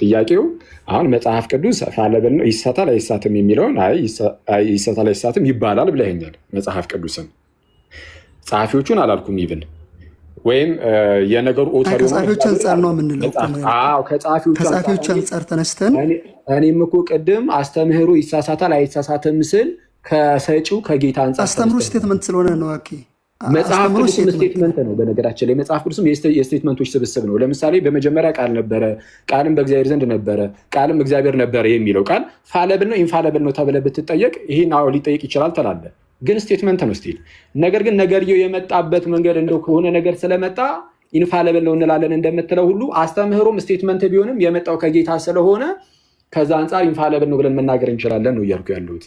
ጥያቄው አሁን መጽሐፍ ቅዱስ ፋለብል ነው ይሳታል አይሳትም የሚለውን ይሳታል አይሳትም ይባላል ብለኸኛል። መጽሐፍ ቅዱስን ጸሐፊዎቹን አላልኩም ይብን ወይም የነገሩ ኦተር ከጸሐፊዎች አንጻር ነው የምንለው። ከጸሐፊዎች አንጻር ተነስተን እኔም እኮ ቅድም አስተምህሮ ይሳሳታል አይሳሳትም ስል ከሰጪው ከጌታ አንጻር አስተምህሮ ስቴትመንት ስለሆነ ነው። መጽሐፍ ቅዱስም ስቴትመንት ነው። በነገራችን ላይ መጽሐፍ ቅዱስም የስቴትመንቶች ስብስብ ነው። ለምሳሌ በመጀመሪያ ቃል ነበረ፣ ቃልም በእግዚአብሔር ዘንድ ነበረ፣ ቃልም እግዚአብሔር ነበረ የሚለው ቃል ፋለብል ነው ኢንፋለብል ነው ተብለህ ብትጠየቅ ይህን ሊጠይቅ ይችላል ትላለህ፣ ግን ስቴትመንት ነው ስቲል። ነገር ግን ነገርየው የመጣበት መንገድ እንደው ከሆነ ነገር ስለመጣ ኢንፋለብል ነው እንላለን እንደምትለው ሁሉ አስተምህሮም ስቴትመንት ቢሆንም የመጣው ከጌታ ስለሆነ ከዛ አንጻር ኢንፋለብል ነው ብለን መናገር እንችላለን ነው እያልኩ ያለሁት።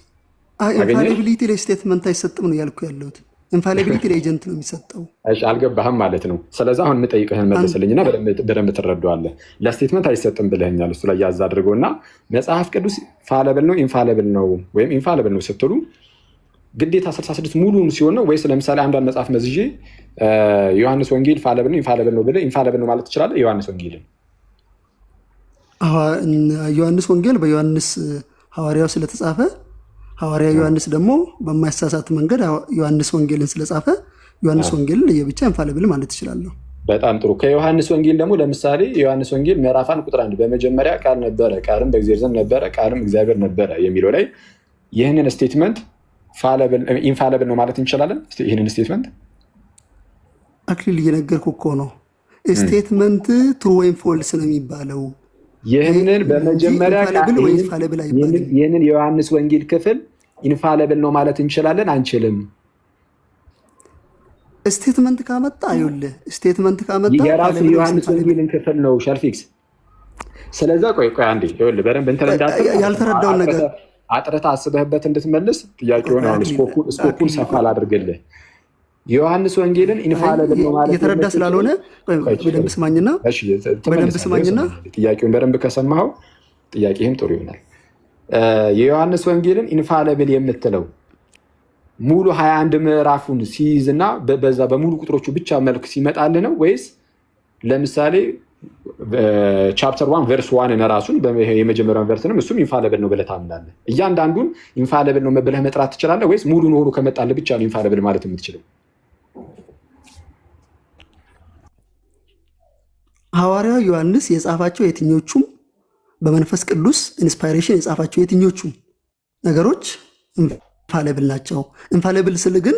ኢንፋሊቢሊቲ ለስቴትመንት አይሰጥም ነው እያልኩ ያለሁት። ኢንፋሊቢሊቲ ለኤጀንት ነው የሚሰጠው። እሺ አልገባህም ማለት ነው። ስለዚህ አሁን የምጠይቅህን መልስልኝና በደንብ ትረዳዋለህ። ለስቴትመንት አይሰጥም ብለኸኛል። እሱ ላይ ያዝ አድርገውና መጽሐፍ ቅዱስ ፋለብል ነው ኢንፋለብል ነው ወይም ኢንፋለብል ነው ስትሉ ግዴታ 66 ሙሉን ሲሆን ነው ወይስ ለምሳሌ አንዷን መጽሐፍ መዝዤ ዮሐንስ ወንጌል ፋለብል ነው ኢንፋለብል ነው ብለህ ኢንፋለብል ነው ማለት ትችላለህ? ዮሐንስ ወንጌልን ዮሐንስ ወንጌል በዮሐንስ ሐዋርያው ስለተጻፈ ሐዋርያ ዮሐንስ ደግሞ በማይሳሳት መንገድ ዮሐንስ ወንጌልን ስለጻፈ ዮሐንስ ወንጌልን ለየብቻ ኢንፋሊብል ማለት ትችላለህ። በጣም ጥሩ። ከዮሐንስ ወንጌል ደግሞ ለምሳሌ ዮሐንስ ወንጌል ምዕራፍ 1 ቁጥር 1 በመጀመሪያ ቃል ነበረ፣ ቃልም በእግዚአብሔር ዘንድ ነበረ፣ ቃልም እግዚአብሔር ነበረ የሚለው ላይ ይህንን ስቴትመንት ኢንፋሊብል ነው ማለት እንችላለን? ይህንን ስቴትመንት አክሊል እየነገርኩህ እኮ ነው። ስቴትመንት ትሩ ወይም ፎልስ ነው የሚባለው። ይህንን በመጀመሪያ ይህንን የዮሐንስ ወንጌል ክፍል ኢንፋለብል ነው ማለት እንችላለን አንችልም? ስቴትመንት ካመጣ ይኸውልህ፣ ስቴትመንት ካመጣ የራሱ የዮሐንስ ወንጌልን ክፍል ነው ሸልፊክስ። ስለዛ ቆይ አንዴ ይኸውልህ በደንብ እንትን እንዳትል ያልተረዳውን ነገር አጥርተህ አስበህበት እንድትመልስ ጥያቄውን አሁን ስኮፑን ሰፋ ላድርግልህ። የዮሐንስ ወንጌልን ኢንፋለብል ነው ማለት የተረዳ ስላልሆነ በደንብ ስማኝና ጥያቄውን በደንብ ከሰማኸው ጥያቄህም ጥሩ ይሆናል። የዮሐንስ ወንጌልን ኢንፋለብል የምትለው ሙሉ 21 ምዕራፉን ሲይዝና በዛ በሙሉ ቁጥሮቹ ብቻ መልክ ሲመጣልህ ነው ወይስ ለምሳሌ ቻፕተር 1 ቨርስ 1 ራሱን የመጀመሪያውን ቨርስንም እሱም ኢንፋለብል ነው ብለህ ታምናለህ? እያንዳንዱን ኢንፋለብል ነው ብለህ መጥራት ትችላለህ ወይስ ሙሉ ሆኖ ከመጣልህ ብቻ ነው ኢንፋለብል ማለት የምትችለው? ሐዋርያው ዮሐንስ የጻፋቸው የትኞቹም በመንፈስ ቅዱስ ኢንስፓይሬሽን የጻፋቸው የትኞቹም ነገሮች ኢንፋሊብል ናቸው። ኢንፋሊብል ስል ግን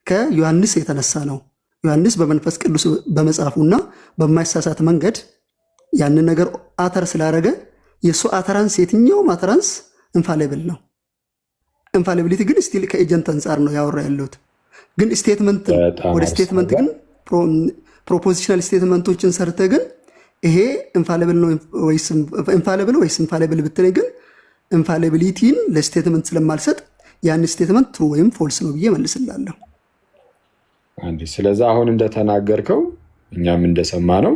ከዮሐንስ የተነሳ ነው። ዮሐንስ በመንፈስ ቅዱስ በመጻፉና በማይሳሳት መንገድ ያንን ነገር አተር ስላደረገ የእሱ አተራንስ የትኛውም አተራንስ ኢንፋሊብል ነው። ኢንፋሊቢሊቲ ግን ስቲል ከኤጀንት አንጻር ነው ያወራ ያለሁት። ግን ስቴትመንት ወደ ስቴትመንት ግን ፕሮፖዚሽናል ስቴትመንቶችን ሰርተ ግን ይሄ ኢንፋሊብል ነው ወይስ ኢንፋሊብል ብትለኝ ግን ኢንፋሊቢሊቲን ለስቴትመንት ስለማልሰጥ ያን ስቴትመንት ትሩ ወይም ፎልስ ነው ብዬ መልስላለሁ። ስለዚህ አሁን እንደተናገርከው እኛም እንደሰማ ነው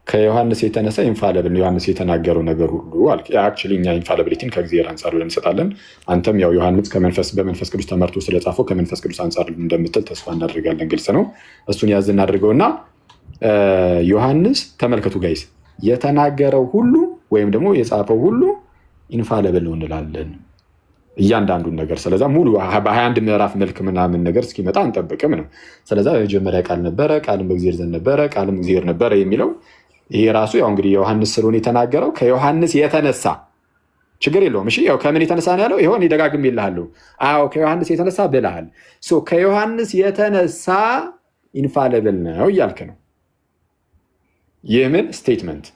ከዮሐንስ የተነሳ ኢንፋሊብል ነው ዮሐንስ የተናገረው ነገር ሁሉ አልክ። አክቹዋሊ እኛ ኢንፋሊቢሊቲን ከእግዚአብሔር አንጻር ብለን እንሰጣለን። አንተም ያው ዮሐንስ በመንፈስ ቅዱስ ተመርቶ ስለጻፈው ከመንፈስ ቅዱስ አንጻር እንደምትል ተስፋ እናደርጋለን። ግልጽ ነው። እሱን ያዝ እናድርገውና ዮሐንስ ተመልከቱ ጋይስ፣ የተናገረው ሁሉ ወይም ደግሞ የጻፈው ሁሉ ኢንፋሊብል ነው እንላለን እያንዳንዱን ነገር። ስለዛ ሙሉ በ21 ምዕራፍ መልክ ምናምን ነገር እስኪመጣ አንጠብቅም ነው። ስለዛ የመጀመሪያ ቃል ነበረ፣ ቃልም በእግዚአብሔር ዘንድ ነበረ፣ ቃልም እግዚአብሔር ነበረ የሚለው ይሄ ራሱ ያው እንግዲህ ዮሐንስ ስለሆነ የተናገረው ከዮሐንስ የተነሳ ችግር የለውም። እሺ ያው ከምን የተነሳ ነው ያለው? ይሆን ይደጋግም ይልሃለሁ። አዎ ከዮሐንስ የተነሳ ብለሃል። ከዮሐንስ የተነሳ ኢንፋሊብል ነው እያልክ ነው። የምን ስቴትመንት?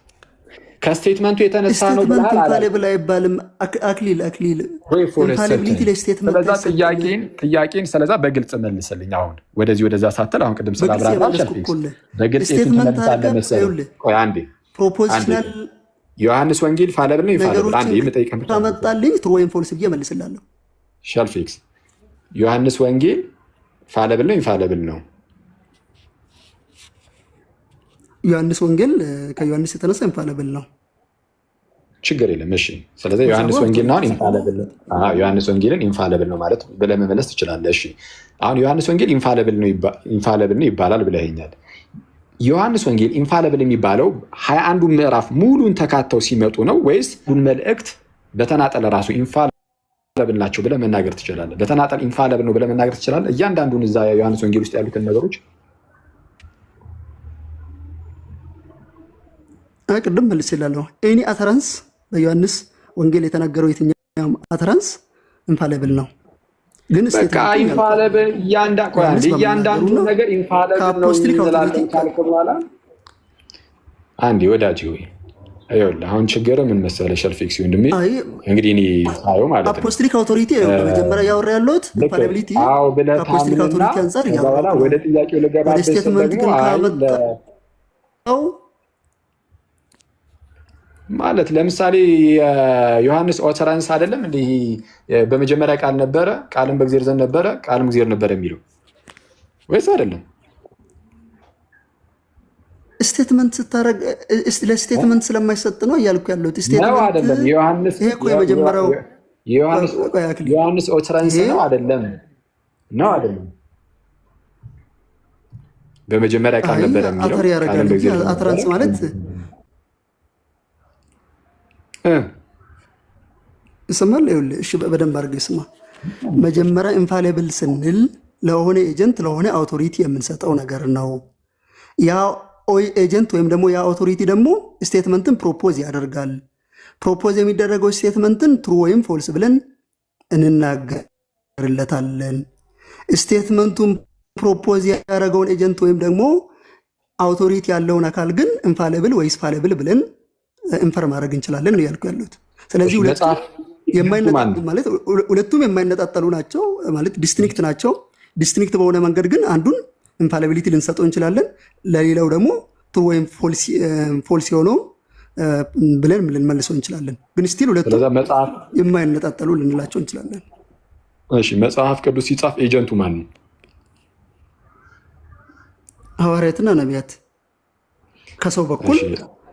ከስቴትመንቱ የተነሳ ነው ብለሃል። ኢንፋሊብል አይባልም። አክሊል ኢንፋሊቢሊቲ ለስቴትመንት ጥያቄን ስለዛ በግልጽ መልስልኝ። አሁን ወደዛ ሳትል አሁን ቅድም ስላብራራ በግልጽ ቆይ አንዴ ፕሮፖዚሽናል ዮሐንስ ወንጌል ፋሊብል ነው ኢንፋሊብል? አንዴ የምጠይቀን ብቻ ታመጣልኝ ትሩ ወይም ፎልስ ብዬ መልስላለሁ። ሸልፊክስ ዮሐንስ ወንጌል ፋሊብል ነው ኢንፋሊብል ነው? ዮሐንስ ወንጌል ከዮሐንስ የተነሳ ኢንፋሊብል ነው። ችግር የለም። እሺ ስለዚህ ዮሐንስ ወንጌል ነው ኢንፋሊብል ነው። ዮሐንስ ወንጌልን ኢንፋሊብል ነው ማለት ብለህ መመለስ ትችላለህ። እሺ አሁን ዮሐንስ ወንጌል ኢንፋሊብል ነው ይባላል ብለኸኛል። ዮሐንስ ወንጌል ኢንፋለብል የሚባለው 21ዱ ምዕራፍ ሙሉን ተካተው ሲመጡ ነው ወይስ መልእክት በተናጠለ ራሱ ኢንፋለብል ናቸው ብለህ መናገር ትችላለህ? በተናጠል ኢንፋለብል ነው ብለህ መናገር ትችላለህ? እያንዳንዱን እዛ ዮሐንስ ወንጌል ውስጥ ያሉትን ነገሮች ቅድም መልስ ይላለሁ። ኤኒ አተራንስ በዮሐንስ ወንጌል የተናገረው የትኛውም አተራንስ ኢንፋለብል ነው። ግን በቃ ኢንፋለብል እያንዳንዱ ነገር ኢንፋለብል ነው እንላለን ካልክ በኋላ አንዴ ወዳጅ ወይ ይኸውልህ፣ አሁን ችግር ምን መሰለህ ሸልፊክስ ወንድሜ፣ እንግዲህ እኔ ሳየው ማለት ነው አፖስቶሊክ አውቶሪቲ መጀመሪያ ያወራ ያለሁት ኢንፋለቢሊቲ አፖስቶሊክ አውቶሪቲ አንፃር ያወራ ወደ ጥያቄው ልገባበት ደግሞ ማለት ለምሳሌ ዮሐንስ ኦተራንስ አይደለም እንዴ? በመጀመሪያ ቃል ነበረ፣ ቃልም በእግዚአብሔር ዘንድ ነበረ፣ ቃልም እግዚአብሔር ነበረ የሚለው ወይስ አይደለም? ስቴትመንት ስታረግ ለስቴትመንት ስለማይሰጥ ነው እያልኩ ያለሁት። ነው አይደለም? ዮሐንስ ይሄ እኮ የመጀመሪያው ዮሐንስ ኦተራንስ ነው አይደለም? ነው አይደለም? በመጀመሪያ ቃል ነበረ የሚለው ቃልም በእግዚአብሔር አተራንስ ማለት ይሰማል። ይኸውልህ እሺ፣ በደንብ አድርገህ ስማ። መጀመሪያ ኢንፋሌብል ስንል ለሆነ ኤጀንት ለሆነ አውቶሪቲ የምንሰጠው ነገር ነው። ያ ኤጀንት ወይም ደግሞ ያ አውቶሪቲ ደግሞ ስቴትመንትን ፕሮፖዝ ያደርጋል። ፕሮፖዝ የሚደረገው ስቴትመንትን ትሩ ወይም ፎልስ ብለን እንናገርለታለን። ስቴትመንቱን ፕሮፖዝ ያደረገውን ኤጀንት ወይም ደግሞ አውቶሪቲ ያለውን አካል ግን ኢንፋሌብል ወይስ ፋሌብል ብለን ኢንፈር ማድረግ እንችላለን ነው ያልኩ ያሉት። ስለዚህ ሁለቱም የማይነጣጠሉ ናቸው ማለት ዲስቲንክት ናቸው። ዲስቲንክት በሆነ መንገድ ግን አንዱን ኢንፋሊቢሊቲ ልንሰጠው እንችላለን፣ ለሌላው ደግሞ ትሩ ወይም ፎልስ የሆነው ብለን ልንመልሰው እንችላለን። ግን ስቲል ሁለቱም የማይነጣጠሉ ልንላቸው እንችላለን። እሺ፣ መጽሐፍ ቅዱስ ሲጻፍ ኤጀንቱ ማን ነው? ሐዋርያትና ነቢያት ከሰው በኩል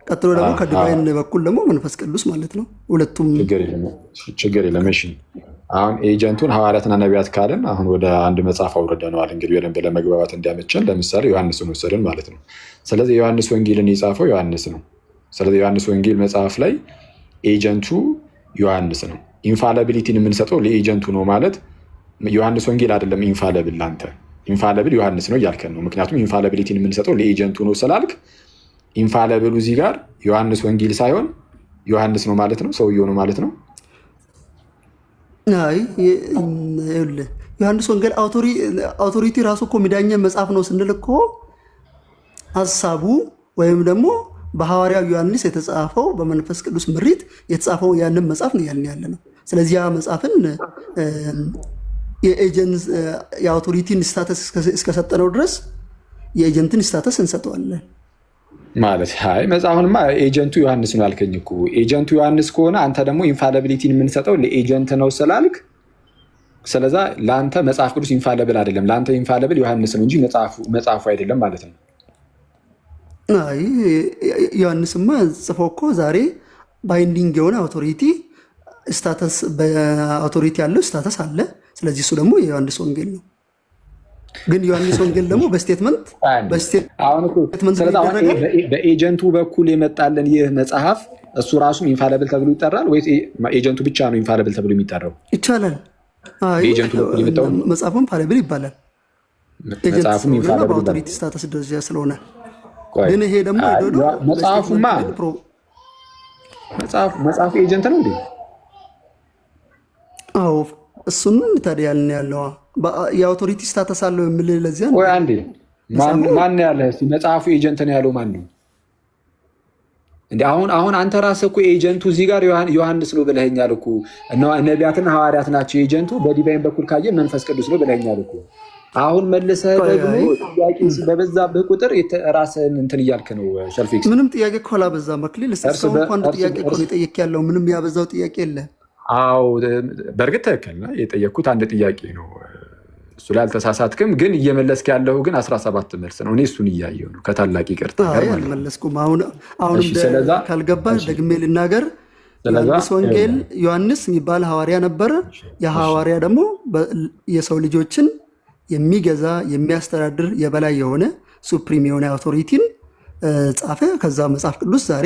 ቀጥሎ ደግሞ ከዲቫይን በኩል ደግሞ መንፈስ ቅዱስ ማለት ነው። ሁለቱም ችግር የለም። እሺ አሁን ኤጀንቱን ሐዋርያትና ነቢያት ካልን አሁን ወደ አንድ መጽሐፍ አውርደነዋል። እንግዲህ በደንብ ለመግባባት እንዲያመቸን ለምሳሌ ዮሐንስን ወሰድን ማለት ነው። ስለዚህ ዮሐንስ ወንጌልን የጻፈው ዮሐንስ ነው። ስለዚህ ዮሐንስ ወንጌል መጽሐፍ ላይ ኤጀንቱ ዮሐንስ ነው። ኢንፋላቢሊቲን የምንሰጠው ለኤጀንቱ ነው ማለት ዮሐንስ ወንጌል አይደለም ኢንፋላብል። ላንተ ኢንፋላብል ዮሐንስ ነው እያልከን ነው። ምክንያቱም ኢንፋላቢሊቲን የምንሰጠው ለኤጀንቱ ነው ስላልክ ኢንፋለብሉ እዚህ ጋር ዮሐንስ ወንጌል ሳይሆን ዮሐንስ ነው ማለት ነው፣ ሰውየው ነው ማለት ነው። አይ ዮሐንስ ወንጌል አውቶሪቲ ራሱ እኮ ሚዳኛ መጽሐፍ ነው ስንል እኮ ሀሳቡ ወይም ደግሞ በሐዋርያው ዮሐንስ የተጻፈው በመንፈስ ቅዱስ ምሪት የተጻፈው ያንን መጽሐፍ ነው ያልን ያለ ነው። ስለዚህ ያ መጽሐፍን የአውቶሪቲን ስታተስ እስከሰጠነው ድረስ የኤጀንትን ስታተስ እንሰጠዋለን ማለት አይ መጽሐፉንማ ኤጀንቱ ዮሐንስ ነው አልከኝ እኮ። ኤጀንቱ ዮሐንስ ከሆነ አንተ ደግሞ ኢንፋላቢሊቲን የምንሰጠው ለኤጀንት ነው ስላልክ፣ ስለዛ ለአንተ መጽሐፍ ቅዱስ ኢንፋላብል አይደለም፣ ለአንተ ኢንፋላብል ዮሐንስ ነው እንጂ መጽሐፉ አይደለም ማለት ነው። አይ ዮሐንስማ ጽፎ እኮ ዛሬ ባይንዲንግ የሆነ አውቶሪቲ ስታተስ በአውቶሪቲ ያለው ስታተስ አለ። ስለዚህ እሱ ደግሞ የዮሐንስ ወንጌል ነው። ግን ዮሐንስ ወንጌል ደግሞ በስቴትመንት በኤጀንቱ በኩል የመጣለን ይህ መጽሐፍ እሱ ራሱ ኢንፋለብል ተብሎ ይጠራል ወይስ ኤጀንቱ ብቻ ነው ኢንፋለብል ተብሎ የሚጠራው? ይቻላል። መጽሐፉም ፋለብል ይባላል። መጽሐፉም ኢንፋለብል በአውቶሪቲ ስታተስ ደረጃ ስለሆነ ግን ይሄ ደግሞ መጽሐፉማ መጽሐፉ ኤጀንት ነው እንዴ? አዎ እሱን ታዲያ ያልን ያለው የአውቶሪቲ ስታተስ አለው የምል ለዚያ ነው። ወይ አንዴ ማን ያለ እስቲ መጽሐፉ ኤጀንት ነው ያለው ማን ነው እንዴ? አሁን አንተ ራስህ እኮ ኤጀንቱ እዚህ ጋር ዮሐንስ ነው ብለኸኛል እኮ። ነቢያትና ሐዋርያት ናቸው ኤጀንቱ፣ በዲቫይን በኩል ካየ መንፈስ ቅዱስ ነው ብለኸኛል እኮ። አሁን መልሰህ ደግሞ ጥያቄ በበዛብህ ቁጥር ራስህን እንትን እያልክ ነው ሸልፊክስ። ምንም ጥያቄ እኮ አላበዛም አክሊል። እስከ አንድ ጥያቄ እኮ ነው የጠየቅ ያለው፣ ምንም ያበዛው ጥያቄ የለ። አዎ በእርግጥ ትክክል ነህ። የጠየቅኩት አንድ ጥያቄ ነው፣ እሱ ላይ አልተሳሳትክም። ግን እየመለስክ ያለው ግን 17 መልስ ነው። እኔ እሱን እያየሁ ነው ከታላቅ ይቅርታ ጋር ማለት ነው። አልመለስኩም። አሁንም ካልገባ ደግሜ ልናገር። ዮሐንስ ወንጌል ዮሐንስ የሚባል ሐዋርያ ነበረ። የሐዋርያ ደግሞ የሰው ልጆችን የሚገዛ የሚያስተዳድር የበላይ የሆነ ሱፕሪም የሆነ አውቶሪቲን ጻፈ። ከዛ መጽሐፍ ቅዱስ ዛሬ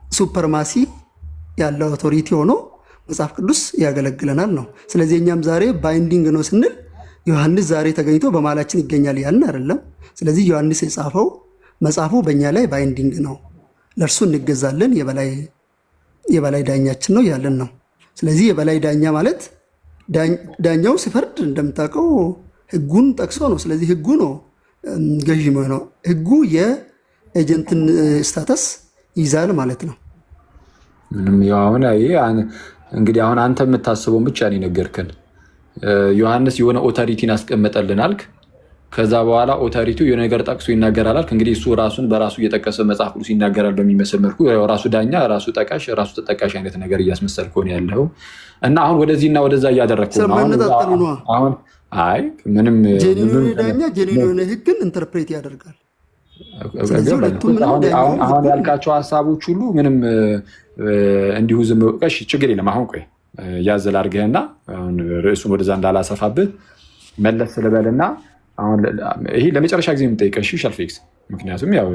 የሱፐርማሲ ያለው አውቶሪቲ ሆኖ መጽሐፍ ቅዱስ ያገለግለናል ነው። ስለዚህ እኛም ዛሬ ባይንዲንግ ነው ስንል ዮሐንስ ዛሬ ተገኝቶ በማላችን ይገኛል ያልን አይደለም። ስለዚህ ዮሐንስ የጻፈው መጽሐፉ በእኛ ላይ ባይንዲንግ ነው፣ ለእርሱ እንገዛለን፣ የበላይ ዳኛችን ነው ያለን ነው። ስለዚህ የበላይ ዳኛ ማለት ዳኛው ሲፈርድ እንደምታውቀው ህጉን ጠቅሶ ነው። ስለዚህ ህጉ ነው ገዢ ነው። ህጉ የኤጀንትን ስታተስ ይዛል ማለት ነው። ምንም አሁን እንግዲህ አሁን አንተ የምታስበውን ብቻ ነው የነገርከን። ዮሐንስ የሆነ ኦቶሪቲን አስቀመጠልን አልክ። ከዛ በኋላ ኦቶሪቲው የሆነ ነገር ጠቅሶ ይናገራል አልክ። እንግዲህ እሱ ራሱን በራሱ እየጠቀሰ መጽሐፍ ቅዱስ ይናገራል በሚመስል መልኩ ራሱ ዳኛ፣ ራሱ ጠቃሽ፣ ራሱ ተጠቃሽ አይነት ነገር እያስመሰልክ ነው ያለው እና አሁን ወደዚህና ወደዛ እያደረግኩ ነው። አሁን አይ ምንም ጄኒን ዳኛ ጄኒን ህግን ኢንተርፕሬት ያደርጋል። አሁን ያልካቸው ሀሳቦች ሁሉ ምንም እንዲሁ ዝም ቀሽ ችግር የለም። አሁን ቆይ ያዘል አድርገህና አሁን ርዕሱን ወደዛ እንዳላሰፋብህ መለስ ልበልና አሁን ይሄ ለመጨረሻ ጊዜ የምጠይቀሽ ሸልፌክስ፣ ምክንያቱም ያው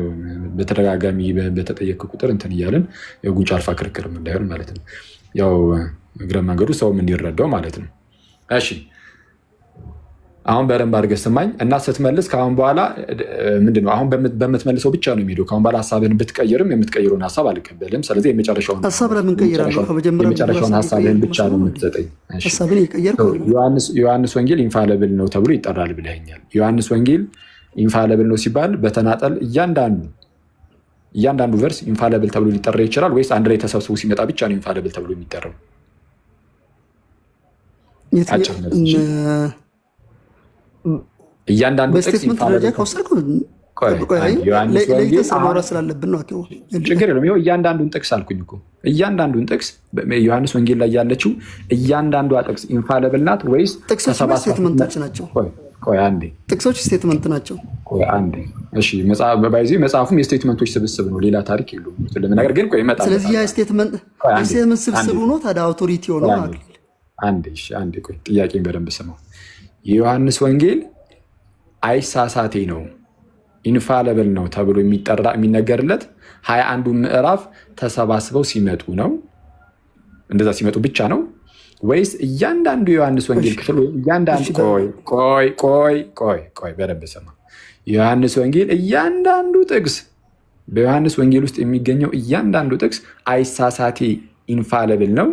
በተደጋጋሚ በተጠየቅ ቁጥር እንትን እያለን የጉንጭ አልፋ ክርክር እንዳይሆን ማለት ነው። ያው እግረ መንገዱ ሰውም እንዲረዳው ማለት ነው። እሺ አሁን በደንብ አድርገህ ስማኝ እና ስትመልስ ከአሁን በኋላ ምንድነው አሁን በምትመልሰው ብቻ ነው የሚሄደው። ከአሁን በኋላ ሀሳብህን ብትቀይርም የምትቀይረውን ሀሳብ አልቀበልም። ስለዚህ የመጨረሻውን ሀሳብህን ብቻ ነው የምትሰጠኝ። ዮሐንስ ወንጌል ኢንፋለብል ነው ተብሎ ይጠራል ብለኸኛል። ዮሐንስ ወንጌል ኢንፋለብል ነው ሲባል በተናጠል እያንዳንዱ ቨርስ ኢንፋለብል ተብሎ ሊጠራ ይችላል ወይስ አንድ ላይ ተሰብስቦ ሲመጣ ብቻ ነው ኢንፋለብል ተብሎ የሚጠራው? እያንዳንዱ ጥቅስ ችግር የለም። ይኸው እያንዳንዱን ጥቅስ አልኩኝ እኮ እያንዳንዱን ጥቅስ ዮሐንስ ወንጌል ላይ ያለችው እያንዳንዷ ጥቅስ ኢንፋለብል ናት ወይስ ስቴትመንቶች ናቸው? ጥቅሶች ስቴትመንት ናቸው። እሺ መጽሐፉም የስቴትመንቶች ስብስብ ነው፣ ሌላ ታሪክ የለውም ለመናገር ግን ቆይ ይመጣል። ስለዚህ የስቴትመንት ስብስብ ሆኖ ታዲያ አውቶሪቲ ሆኖ አንዴ ቆይ ጥያቄን በደንብ ስማው። የዮሐንስ ወንጌል አይሳሳቴ ነው ኢንፋለብል ነው ተብሎ የሚነገርለት 21ዱ ምዕራፍ ተሰባስበው ሲመጡ ነው? እንደዛ ሲመጡ ብቻ ነው ወይስ እያንዳንዱ የዮሐንስ ወንጌል ክፍል እያንዳንዱ ቆይ በደንብ ስማ። የዮሐንስ ወንጌል እያንዳንዱ ጥቅስ በዮሐንስ ወንጌል ውስጥ የሚገኘው እያንዳንዱ ጥቅስ አይሳሳቴ ኢንፋለብል ነው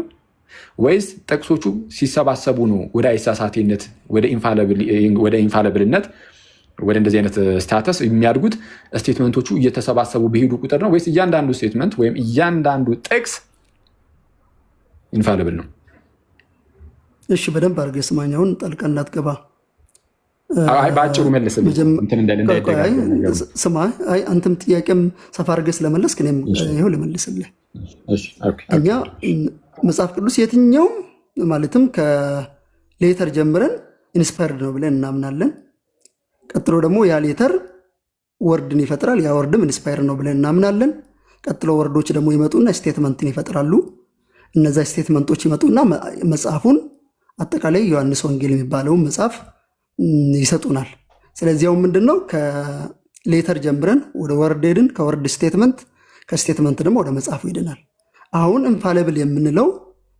ወይስ ጥቅሶቹ ሲሰባሰቡ ነው ወደ አይሳሳቴነት ወደ ኢንፋለብልነት ወደ እንደዚህ አይነት ስታተስ የሚያድጉት? ስቴትመንቶቹ እየተሰባሰቡ በሄዱ ቁጥር ነው ወይስ እያንዳንዱ ስቴትመንት ወይም እያንዳንዱ ጥቅስ ኢንፋለብል ነው? እሺ በደንብ አድርገህ ስማኝ። አሁን ጠልቀህ እንዳትገባ በአጭሩ መልስልኝ። ስማ አንተም ጥያቄም ሰፋ አድርገህ ስለመለስክ እኔም ይኸው ልመልስልህ። እኛ መጽሐፍ ቅዱስ የትኛውም ማለትም ከሌተር ጀምረን ኢንስፓየርድ ነው ብለን እናምናለን። ቀጥሎ ደግሞ ያ ሌተር ወርድን ይፈጥራል፣ ያ ወርድም ኢንስፓየርድ ነው ብለን እናምናለን። ቀጥሎ ወርዶች ደግሞ ይመጡና ስቴትመንትን ይፈጥራሉ። እነዛ ስቴትመንቶች ይመጡና መጽሐፉን አጠቃላይ ዮሐንስ ወንጌል የሚባለውን መጽሐፍ ይሰጡናል። ስለዚያው ምንድነው ከሌተር ጀምረን ወደ ወርድ ሄድን፣ ከወርድ ስቴትመንት፣ ከስቴትመንት ደግሞ ወደ መጽሐፉ ሄደናል። አሁን ኢንፋለብል የምንለው